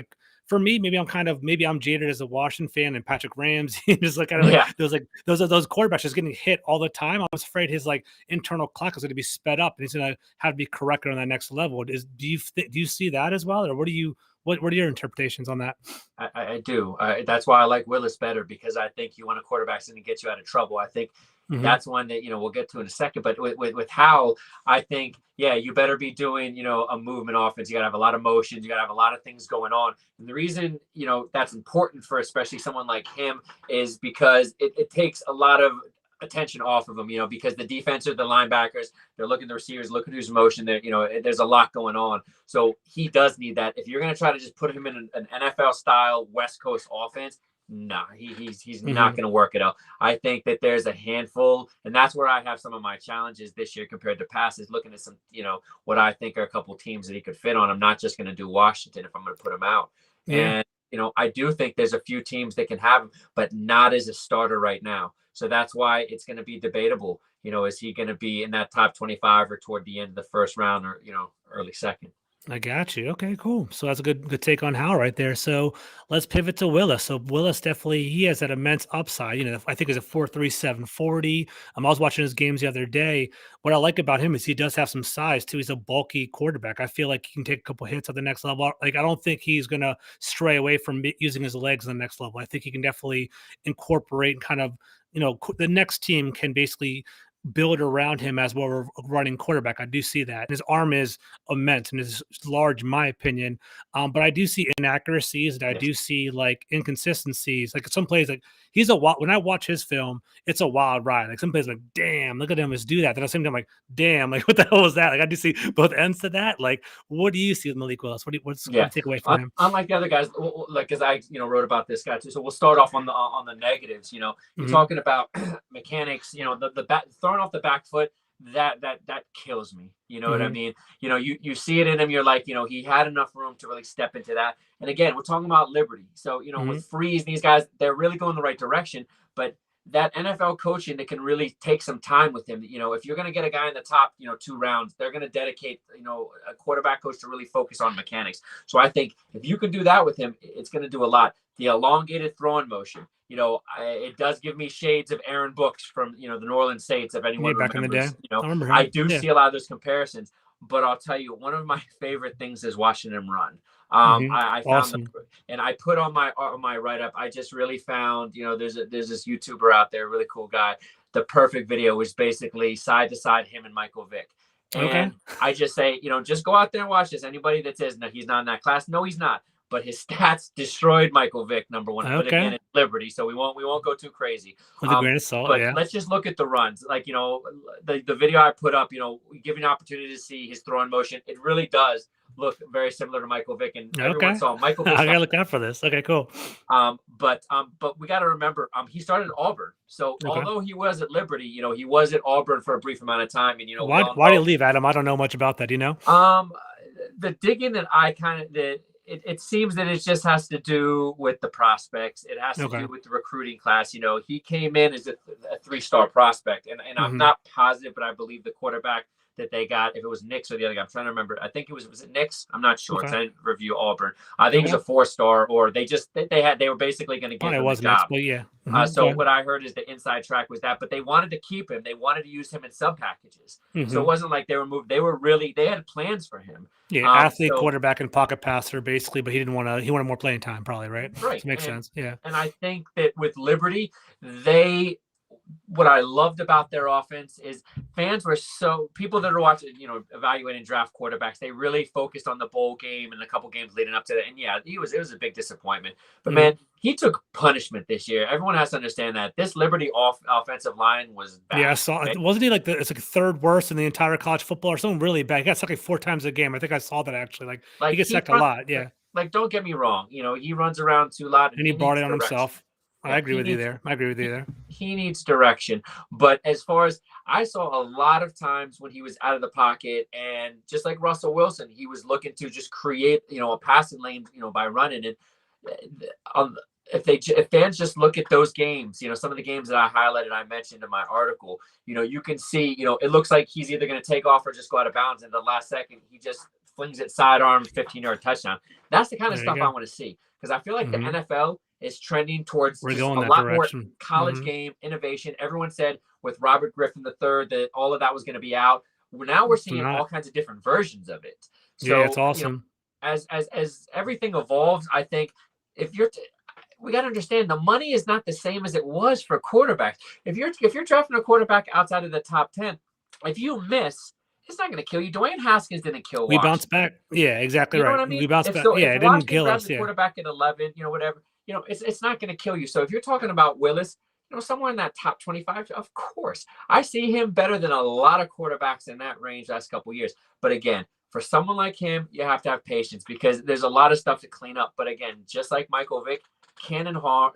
For me, maybe I'm jaded as a Washington fan and Patrick Ramsey, just like kind of Yeah. like those quarterbacks just getting hit all the time. I was afraid his like internal clock is going to be sped up and he's going to have to be corrected on that next level. Do you see that as well, or what are your interpretations on that? I do. That's why I like Willis better, because I think you want a quarterback that's going to get you out of trouble. I think Hmm. that's one that, we'll get to in a second. But with Howell, I think, yeah, you better be doing, a movement offense. You got to have a lot of motions. You got to have a lot of things going on. And the reason, that's important for especially someone like him is because it takes a lot of attention off of him, because the defense or the linebackers, they're looking at the receivers, looking who's motion there, there's a lot going on. So he does need that. If you're going to try to just put him in an NFL style West Coast offense, no, he's not Hmm. going to work it out. I think that there's a handful, and that's where I have some of my challenges this year compared to past, is looking at some, what I think are a couple teams that he could fit on. I'm not just going to do Washington if I'm going to put him out. Yeah. And, I do think there's a few teams that can have him, but not as a starter right now. So that's why it's going to be debatable. Is he going to be in that top 25 or toward the end of the first round, or, early second? I got you. Okay, cool. So that's a good take on Hal right there. So let's pivot to Willis. So Willis definitely he has that immense upside. I think he's a 4.37 40. I was watching his games the other day. What I like about him is he does have some size too. He's a bulky quarterback. I feel like he can take a couple hits at the next level. Like I don't think he's gonna stray away from using his legs on the next level. I think he can definitely incorporate and kind of the next team can basically build around him as well as a running quarterback. I do see that. His arm is immense and is large, in my opinion. But I do see inaccuracies and I Yes. do see like inconsistencies. Like some plays, like he's a wild. When I watch his film, it's a wild ride. Like some plays, like damn, look at him just do that. Then at the same time, like damn, like what the hell was that? Like I do see both ends to that. Like what do you see with Malik Willis? What do Yeah. you take away from him? Unlike the other guys, like, because I, wrote about this guy too. So we'll start off on the negatives. You're Hmm. talking about mechanics. The back, throwing off the back foot. That kills me. You know what I Hmm. mean? You see it in him. You're like, he had enough room to really step into that. And again, we're talking about Liberty. So Hmm. with Freeze, these guys, they're really going the right direction. But that NFL coaching that can really take some time with him. If you're going to get a guy in the top, 2 rounds, they're going to dedicate, a quarterback coach to really focus on mechanics. So I think if you can do that with him, it's going to do a lot. The elongated throwing motion, it does give me shades of Aaron Brooks from, the New Orleans Saints, if Yeah, anyone back in the day, remembers. I remember I him. do Yeah. see a lot of those comparisons. But I'll tell you, one of my favorite things is watching him run. Hmm. I found Awesome. and I put on my write up. I just really found, there's this YouTuber out there, really cool guy. The perfect video was basically side to side him and Michael Vick. Okay. And I just say, just go out there and watch this. Anybody that says no, he's not in that class, no, he's not. But his stats destroyed Michael Vick, number one. But Okay. again, it's Liberty, so we won't go too crazy. With a grain of salt. But Yeah. let's just look at the runs. Like, the video I put up, we give you an opportunity to see his throwing motion. It really does look very similar to Michael Vick, and everyone Okay. saw Michael Vick. I gotta look out for this. Okay, cool. But we got to remember, he started at Auburn. So Okay. although he was at Liberty, he was at Auburn for a brief amount of time, and we all Why did know. he leave, Adam? I don't know much about that. You know? The digging that I kind of that it seems that it just has to do with the prospects. It has to Okay. do with the recruiting class. He came in as a 3-star prospect, and I'm Hmm. not positive, but I believe the quarterback that they got, if it was Nix or the other guy, I'm trying to remember. I think was it Nix? I'm not sure because Okay. I didn't review Auburn. I think it Okay. was a 4-star, or they were basically going to give Probably him the was next, job. but yeah. So what I heard is the inside track was that, but they wanted to keep him. They wanted to use him in sub packages. So it Hmm. wasn't like they were moved. They had plans for him. Yeah, athlete, So quarterback, and pocket passer, basically, but he didn't want to. He wanted more playing time, probably, right? right, Makes sense. Yeah. and I think that with Liberty, what I loved about their offense is fans were people that are watching, evaluating draft quarterbacks, they really focused on the bowl game and a couple games leading up to that. And yeah, it was a big disappointment. But Hmm. man, he took punishment this year. Everyone has to understand that this Liberty offensive line was bad. Yeah, I saw. Right? Wasn't he like it's like third worst in the entire college football or something really bad? He got sacked like 4 times a game. I think I saw that actually. Like he Like gets he sacked a run, lot. Yeah, like don't get me wrong, he runs around too loud and and he he brought needs it on direction. himself. I Yeah, agree with you there. I agree with you he, there. he needs direction. But as far as I saw a lot of times when he was out of the pocket, and just like Russell Wilson, he was looking to just create, a passing lane, by running it. on if fans just look at those games, some of the games that I highlighted, I mentioned in my article, you can see, it looks like he's either going to take off or just go out of bounds. In the last second, he just flings it sidearm, 15-yard touchdown. That's the kind of There you stuff I go. want to see, because I feel like the Hmm. NFL is trending towards We're just going a that lot more direction. college game innovation. Everyone said with Robert Griffin III that all of that was going to be out. Now we're It's seeing all not. kinds of different versions of it. Yeah, it's So, awesome. as everything evolves, I think if you're we got to understand the money is not the same as it was for quarterbacks. If you're drafting a quarterback outside of the top 10, if you miss, it's not going to kill you. Dwayne Haskins didn't kill We bounce Washington. back. Yeah, exactly You know what right. I We mean? bounce If back. so, Yeah, if it didn't Washington kill grabs us. the Yeah. quarterback at 11, whatever, it's not going to kill you. So if you're talking about Willis, somewhere in that top 25, of course, I see him better than a lot of quarterbacks in that range last couple of years. But again, for someone like him, you have to have patience because there's a lot of stuff to clean up. But again, just like Michael Vick, cannon arm,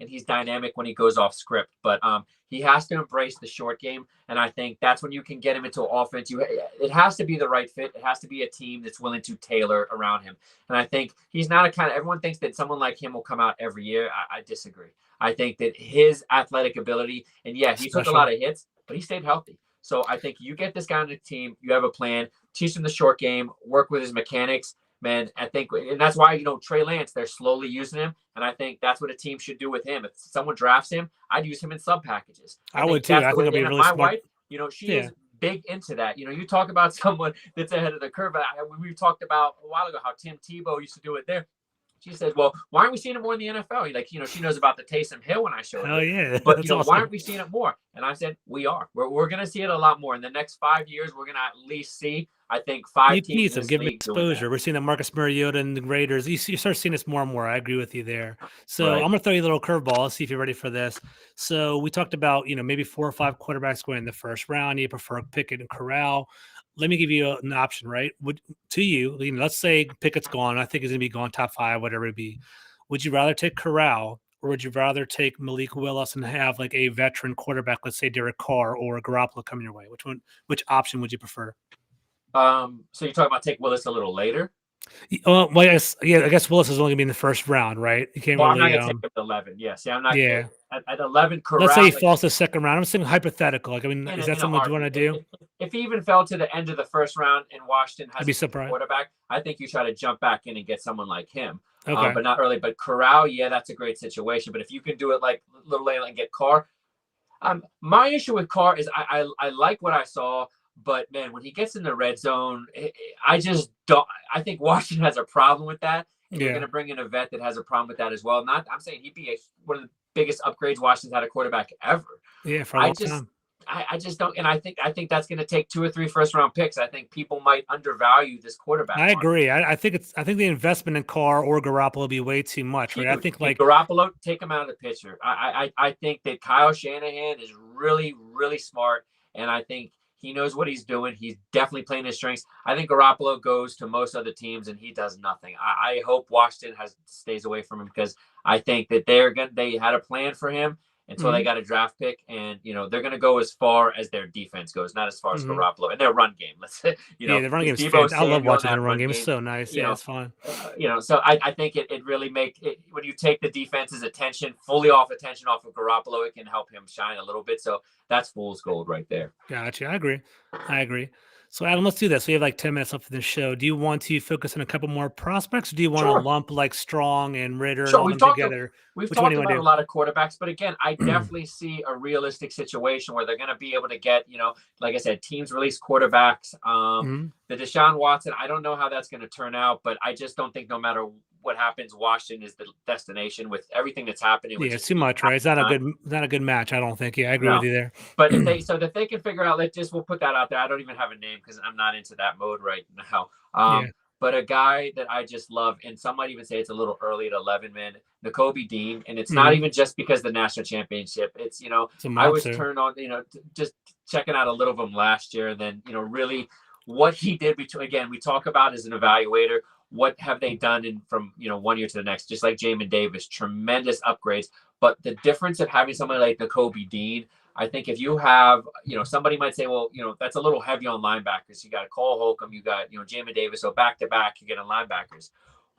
and he's dynamic when he goes off script. But he has to embrace the short game, and I think that's when you can get him into offense. It has to be the right fit. It has to be a team that's willing to tailor around him. And I think he's not a kind of everyone thinks that someone like him will come out every year. I disagree. I think that his athletic ability, and yeah, he took a Special. lot of hits, but he stayed healthy. So I think you get this guy on the team, you have a plan, teach him the short game, work with his mechanics, man. I think, and that's why, Trey Lance, they're slowly using him. And I think that's what a team should do with him. If someone drafts him, I'd use him in sub packages. I I would think too. that's I the think way it'll they be have really my smart. wife. She Yeah. is big into that. You talk about someone that's ahead of the curve. We talked about a while ago how Tim Tebow used to do it there. She said, well, why aren't we seeing it more in the NFL? She knows about the Taysom Hill when I showed Hell her. yeah. But, That's why aren't awesome. we seeing it more? And I said, we are. We're going to see it a lot more. In the next 5 years, we're going to at least see, I think, You 5 teams need in some, this give me league doing that. exposure. We're seeing the Marcus Mariota and the Raiders. You start seeing this more and more. I agree with you there. So Right. I'm gonna throw you a little curveball. Let's see if you're ready for this. So we talked about maybe 4 or 5 quarterbacks going in the first round. You prefer Pickett and Corral. Let me give you an option, right? Let's say Pickett's gone. I think he's gonna be gone top 5, whatever it be. Would you rather take Corral or would you rather take Malik Willis and have like a veteran quarterback, let's say Derek Carr or Garoppolo coming your way? Which option would you prefer? So you're talking about take Willis a little later? Well, I guess Willis is only gonna be in the first round, right? You can't Well, I'm not really, going to take him at 11. Yeah, see, I'm not yeah. at 11. Let's say he Corral, like, falls to the second round. I'm saying hypothetical. Like, I mean, in is a, that in a something you want to heartbeat. do? If he even fell to the end of the first round and Washington I'd has be a surprised. quarterback, I think you try to jump back in and get someone like him, Okay. but not early. But Corral, yeah, that's a great situation. But if you can do it like a little later and get Carr, my issue with Carr is I like what I saw, but man, when he gets in the red zone, I just don't. I think Washington has a problem with that, and you're going Yeah. to bring in a vet that has a problem with that as well. I'm saying he'd be one of the biggest upgrades Washington's had a quarterback ever. Yeah, for a I long just time. I just don't, and I think that's going to take 2 or 3 first round picks. I think people might undervalue this quarterback I market. agree. I think the investment in Carr or Garoppolo will be way too much, right? I Huge. think And like Garoppolo, take him out of the picture. I think that Kyle Shanahan is really, really smart, and I think he knows what he's doing. He's definitely playing his strengths. I think Garoppolo goes to most other teams and he does nothing. I hope Washington stays away from him because I think that they had a plan for him until they mhm, got a draft pick, and they're gonna go as far as their defense goes, not as far as mhm. Garoppolo and their run game. Let's say, Yeah, the run game's Debo fantastic. I love Samuel in watching the that run run game. It's game. so nice. You Yeah, know, it's fun. so I think it really when you take the defense's attention fully off of Garoppolo, it can help him shine a little bit. So that's fool's gold right there. Gotcha. I agree. I agree. So Adam, let's do this. We have like 10 minutes left for the show. Do you want to focus on a couple more prospects or do you want to Sure. lump like Strong and Ritter and Sure, all them together? we've Which one do talked you want about a to lot of quarterbacks, but again, I do? definitely see a realistic situation where they're going to be able to get, like I said, teams release quarterbacks. Mhm. The Deshaun Watson, I don't know how that's going to turn out, but I just don't think no matter what happens, Washington is the destination with everything that's happening with Yeah, it's just too Pete much, right? Carroll. It's not a good match, I don't think. Yeah, I agree with No, you there. but if they can figure out, we'll put that out there. I don't even have a name because I'm not into that mode right now. Yeah. But a guy that I just love, and some might even say it's a little early at 11, man, N'Kobe Dean, and it's not Mhm. even just because of the national championship. It's It's a I was monster. turned on, just checking out a little of him last year, and then really what he did between. Again, we talk about as an evaluator, what have they done from 1 year to the next, just like Jamin Davis, tremendous upgrades. But the difference of having somebody like N'Kobe Dean, I think if you have, somebody might say, well, that's a little heavy on linebackers. You got Cole Holcomb, you got, Jamin Davis. So back to back, you get on linebackers.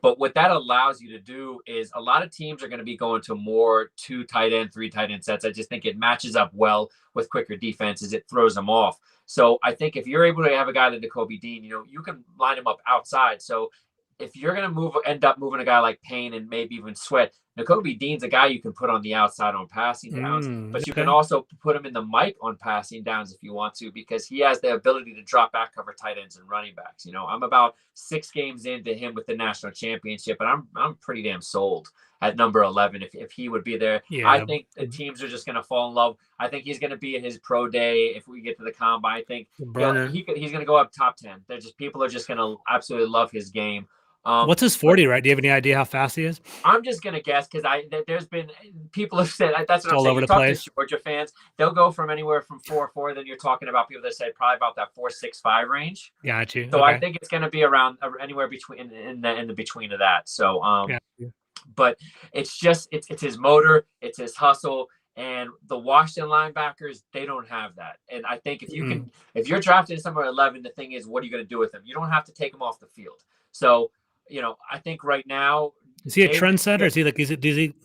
But what that allows you to do is a lot of teams are going to be going to more 2 tight end, 3 tight end sets. I just think it matches up well with quicker defenses. It throws them off. So I think if you're able to have a guy like Nakobe Dean, you can line him up outside. So if you're going to end up moving a guy like Payne and maybe even Sweat, Nakobe Dean's a guy you can put on the outside on passing downs, but you can Okay. also put him in the mic on passing downs if you want to, because he has the ability to drop back cover tight ends and running backs. I'm about 6 games into him with the national championship, and I'm pretty damn sold at number 11 if he would be there. I Yeah. think the teams are just going to fall in love. I think he's going to be at his pro day if we get to the combine. I think Burner. he's going to go up top 10. People are just going to absolutely love his game. What's his 40, right? Do you have any idea how fast he is? I'm just gonna guess because there's been people have said that's what I'm All saying. over You the talk to place. Georgia fans, they'll go from anywhere from 4.4. Then you're talking about people that say probably about that 4.65 range. Got you. So Okay. I think it's gonna be around anywhere between in the between of that. So Got you. but it's just it's his motor, it's his hustle. And the Washington linebackers, they don't have that. And I think if you're drafted somewhere 11, the thing is, what are you going to do with them? You don't have to take them off the field. So, I think right now, is he a trendsetter? Is he like, does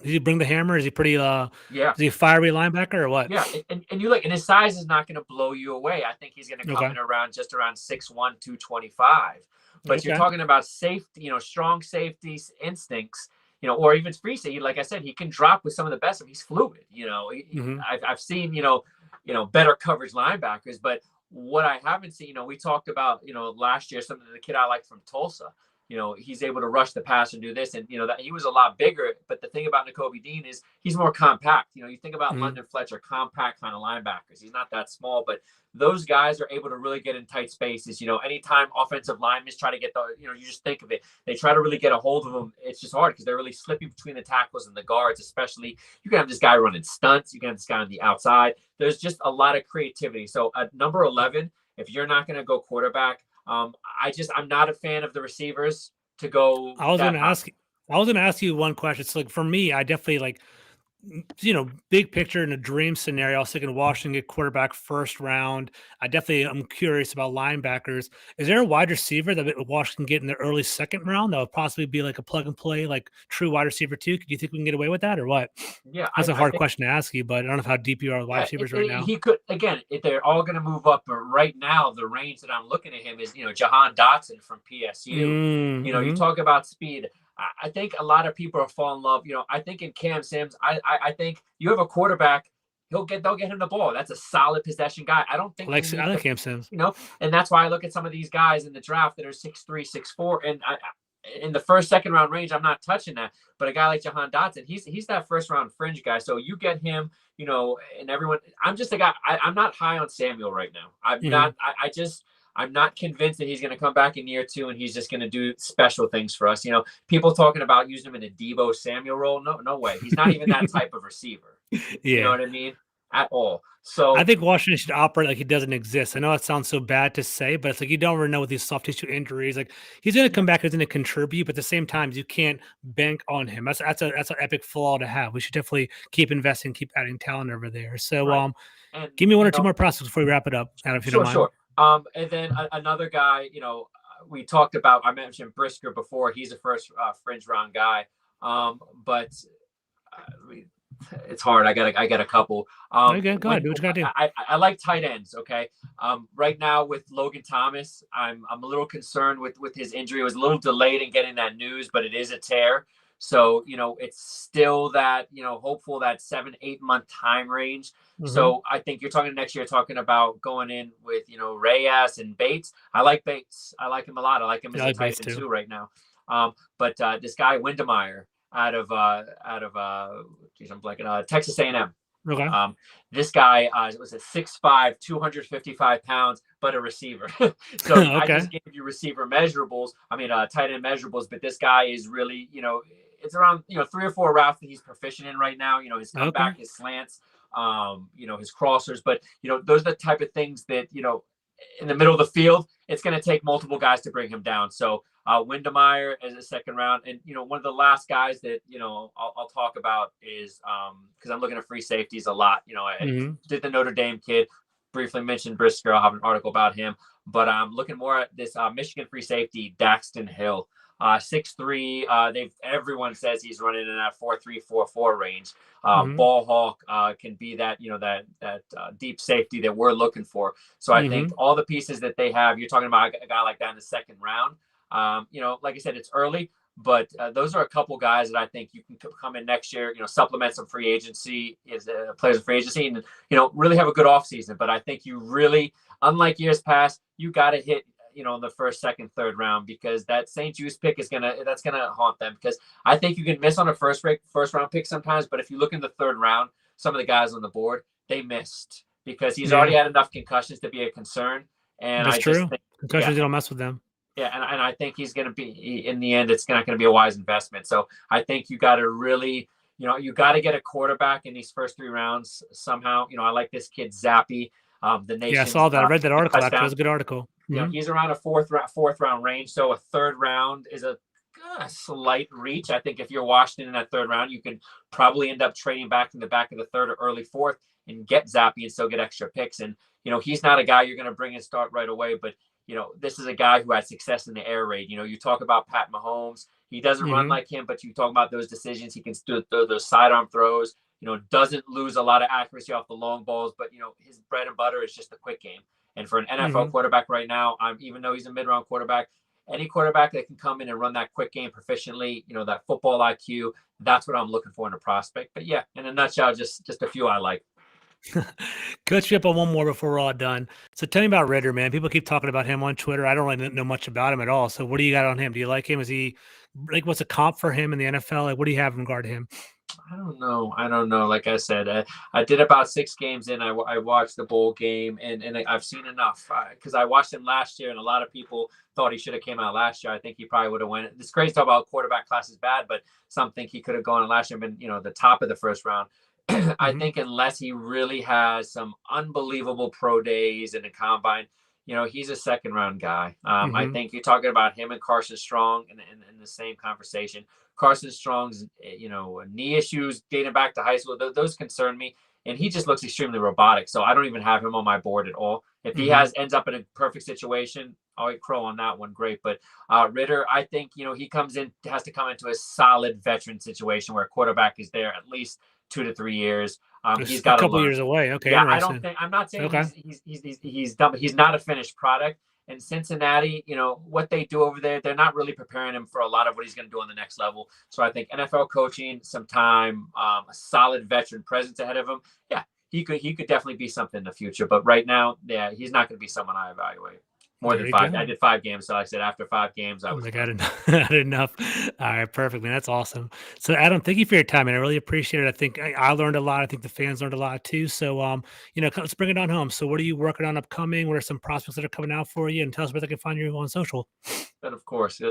he bring the hammer? Is he pretty, yeah. Is he a fiery linebacker or what? Yeah. And you look, and his size is not going to blow you away. I think he's going to come Okay. in around 6'1", 225. But you're talking about safety, strong safety instincts. Or even free safety. Like I said, he can drop with some of the best of them. He's fluid. I've seen, better coverage linebackers, but what I haven't seen, we talked about, last year, some of the kid I liked from Tulsa, he's able to rush the pass and do this. And, that he was a lot bigger. But the thing about Nakobe Dean is he's more compact. You think about London Fletcher, compact kind of linebackers. He's not that small, but those guys are able to really get in tight spaces. Anytime offensive linemen try to get you just think of it. They try to really get a hold of them. It's just hard because they're really slippy between the tackles and the guards, especially. You can have this guy running stunts. You can have this guy on the outside. There's just a lot of creativity. So at number 11, if you're not going to go quarterback, I'm not a fan of the receivers to go. I was going to ask you one question. It's like, for me, I definitely big picture in a dream scenario, I was thinking Washington get quarterback first round. I'm curious about linebackers. Is there a wide receiver that Washington get in the early second round that would possibly be like a plug and play, like true wide receiver too? Do you think we can get away with that or what? Yeah, that's a hard question to ask you, but I don't know how deep you are with wide receivers right now. He could, again, they're all going to move up, but right now the range that I'm looking at him is, Jahan Dotson from PSU. You talk about speed. I think a lot of people are falling in love. I think in Cam Sims, I think you have a quarterback, they'll get him the ball. That's a solid possession guy. I don't think I like Cam Sims. And that's why I look at some of these guys in the draft that are 6'3", 6'4", and in the first, second round range, I'm not touching that. But a guy like Jahan Dotson, he's that first round fringe guy. So you get him, and everyone. I'm just a guy. I'm not high on Samuel right now. I'm not convinced that he's going to come back in year 2 and he's just going to do special things for us. People talking about using him in a Debo Samuel role. No way. He's not even that type of receiver. Yeah. You know what I mean? At all. So I think Washington should operate like he doesn't exist. I know it sounds so bad to say, but it's like you don't ever know with these soft tissue injuries. Like he's going to come back, he's going to contribute, but at the same time, you can't bank on him. That's an epic flaw to have. We should definitely keep investing, keep adding talent over there. So, right. And, give me one or two more prospects before we wrap it up, Adam, if you don't mind. Sure. And then another guy, we talked about. I mentioned Brisker before. He's a first fringe round guy, but it's hard. I got a couple. Okay, go ahead. Do what you gotta do. I like tight ends. Okay. Right now with Logan Thomas, I'm a little concerned with his injury. It was a little delayed in getting that news, but it is a tear. So, it's still that, hopeful that 7-8 month time range. So I think you're talking about going in with, Reyes and Bates. I like Bates. I like him a lot. I like him as a tight end too right now. But this guy Windemeyer out of I'm blanking, Texas A&M. Okay. This guy was a 6'5", 255 pounds, but a receiver. So okay. I just gave you receiver measurables. Tight end measurables, but this guy is really, it's around 3 or 4 routes that he's proficient in right now. His comeback, his slants, his crossers. But those are the type of things that in the middle of the field, it's going to take multiple guys to bring him down. So Windemeyer as a second round, and one of the last guys that I'll talk about is because I'm looking at free safeties a lot. I did the Notre Dame kid, briefly mentioned Brisker. I'll have an article about him, but I'm looking more at this Michigan free safety Daxton Hill. 6'3". Everyone says he's running in that 4.3, 4.4 range. Hmm. Ball hawk, can be that, that deep safety that we're looking for. So I think Hmm. all the pieces that they have, you're talking about a guy like that in the second round. Like I said, it's early, but those are a couple guys that I think you can come in next year, supplement some free agency, players of free agency, and really have a good offseason. But I think you really, unlike years past, you got to hit, in the first, second, third round, because that St. Juice pick that's gonna haunt them. Because I think you can miss on a first round pick sometimes, but if you look in the third round, some of the guys on the board, they missed because he's already Yeah, had enough concussions to be a concern. And that's I just true. think, yeah, Concussions, you don't mess with them. yeah, and I think he's going to be, in the end, it's not going to be a wise investment. So I think you got to really, you got to get a quarterback in these first three rounds somehow. I like this kid Zappy, the Yeah, I nation's saw that. I read that article. Actually, that touchdown. was a good article. Hmm. He's around a fourth round range. So a third round is a slight reach. I think if you're Washington in that third round, you can probably end up trading back in the back of the third or early fourth and get Zappy and still get extra picks. And he's not a guy you're going to bring and start right away, but this is a guy who had success in the air raid. You talk about Pat Mahomes. He doesn't run Hmm. like him, but you talk about those decisions. He can do those sidearm throws. Doesn't lose a lot of accuracy off the long balls, but his bread and butter is just the quick game. And for an NFL Hmm. quarterback right now, even though he's a mid-round quarterback, any quarterback that can come in and run that quick game proficiently, that football IQ, that's what I'm looking for in a prospect. But yeah, in a nutshell, just a few I like. Coach, you up on one more before we're all done. So tell me about Ritter, man. People keep talking about him on Twitter. I don't really know much about him at all. So what do you got on him? Do you like him? Is he like what's a comp for him in the NFL? Like what do you have in regard to him? I don't know. I don't know. Like I said, I did about 6 games in. I watched the bowl game, and I've seen enough because I watched him last year, and a lot of people thought he should have came out last year. I think he probably would have went. It's crazy to talk about quarterback class is bad, but some think he could have gone last year and been, the top of the first round. I Hmm. think unless he really has some unbelievable pro days in the combine, he's a second round guy. I Hmm. think you're talking about him and Carson Strong in the same conversation. Carson Strong's, knee issues dating back to high school, those concern me. And he just looks extremely robotic. So I don't even have him on my board at all. If he Hmm. ends up in a perfect situation, I'll eat crow on that one. Great. But Ritter, I think, he has to come into a solid veteran situation where a quarterback is there at least 2 to 3 years. He's A got to couple learn. years away. Okay, Yeah, interesting. I'm not saying Okay. he's done, but he's not a finished product. And Cincinnati, what they do over there, they're not really preparing him for a lot of what he's going to do on the next level. So I think NFL coaching, some time, a solid veteran presence ahead of him. Yeah, he could definitely be something in the future. But right now, yeah, he's not going to be someone I evaluate more There than you five. I go. did 5 games, so like I said after 5 games, I Oh was my done. God, not enough. All right, perfect, man. That's awesome. So, Adam, thank you for your time, and I really appreciate it. I think I learned a lot. I think the fans learned a lot too. So, let's bring it on home. So, what are you working on upcoming? What are some prospects that are coming out for you? And tell us where they can find you on social. But of course,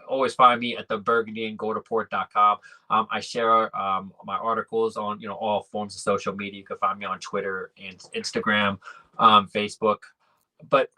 always find me at the burgundyandgoldreport.com. I share my articles on all forms of social media. You can find me on Twitter and Instagram, Facebook. But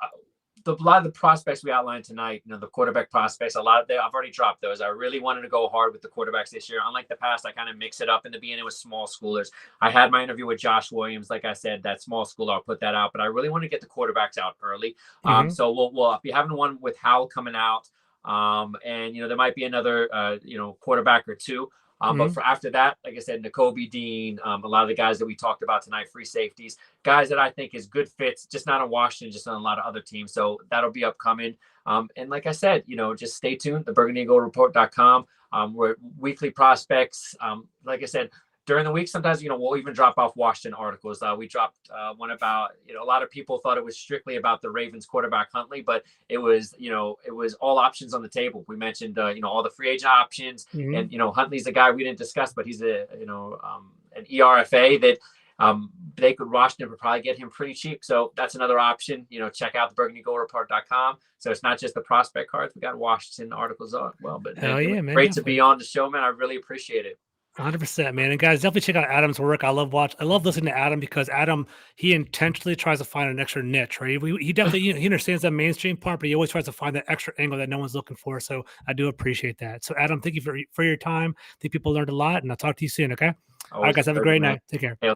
a lot of the prospects we outlined tonight, the quarterback prospects, I've already dropped those. I really wanted to go hard with the quarterbacks this year. Unlike the past, I kind of mix it up in the beginning with small schoolers. I had my interview with Josh Williams. Like I said, that small schooler, I'll put that out, but I really want to get the quarterbacks out early. Hmm. So we'll be having one with Howell coming out. And there might be another quarterback or two. But Hmm. for after that, like I said, N'Kobe Dean, a lot of the guys that we talked about tonight, free safeties, guys that I think is good fits, just not on Washington, just on a lot of other teams. So that'll be upcoming. And like I said, just stay tuned, the burgundyandgoldreport.com. We're weekly prospects. Like I said, during the week, sometimes, we'll even drop off Washington articles. We dropped one about, a lot of people thought it was strictly about the Ravens quarterback Huntley, but it was all options on the table. We mentioned, all the free agent options, Hmm. and, Huntley's a guy we didn't discuss, but he's an ERFA that Washington would probably get him pretty cheap. So that's another option. Check out the burgundygoldreport.com. So it's not just the prospect cards. We got Washington articles as well. But man, Hell it was yeah, man, great to be definitely. on the show, man. I really appreciate it. 100%, man. And guys, definitely check out Adam's work. I love listening to Adam because Adam, he intentionally tries to find an extra niche, right? He definitely, he understands that mainstream part, but he always tries to find that extra angle that no one's looking for. So I do appreciate that. So Adam, thank you for your time. I think people learned a lot, and I'll talk to you soon. Okay. All right, Always a guys, have a pleasure, great man. night. Take care. Hey,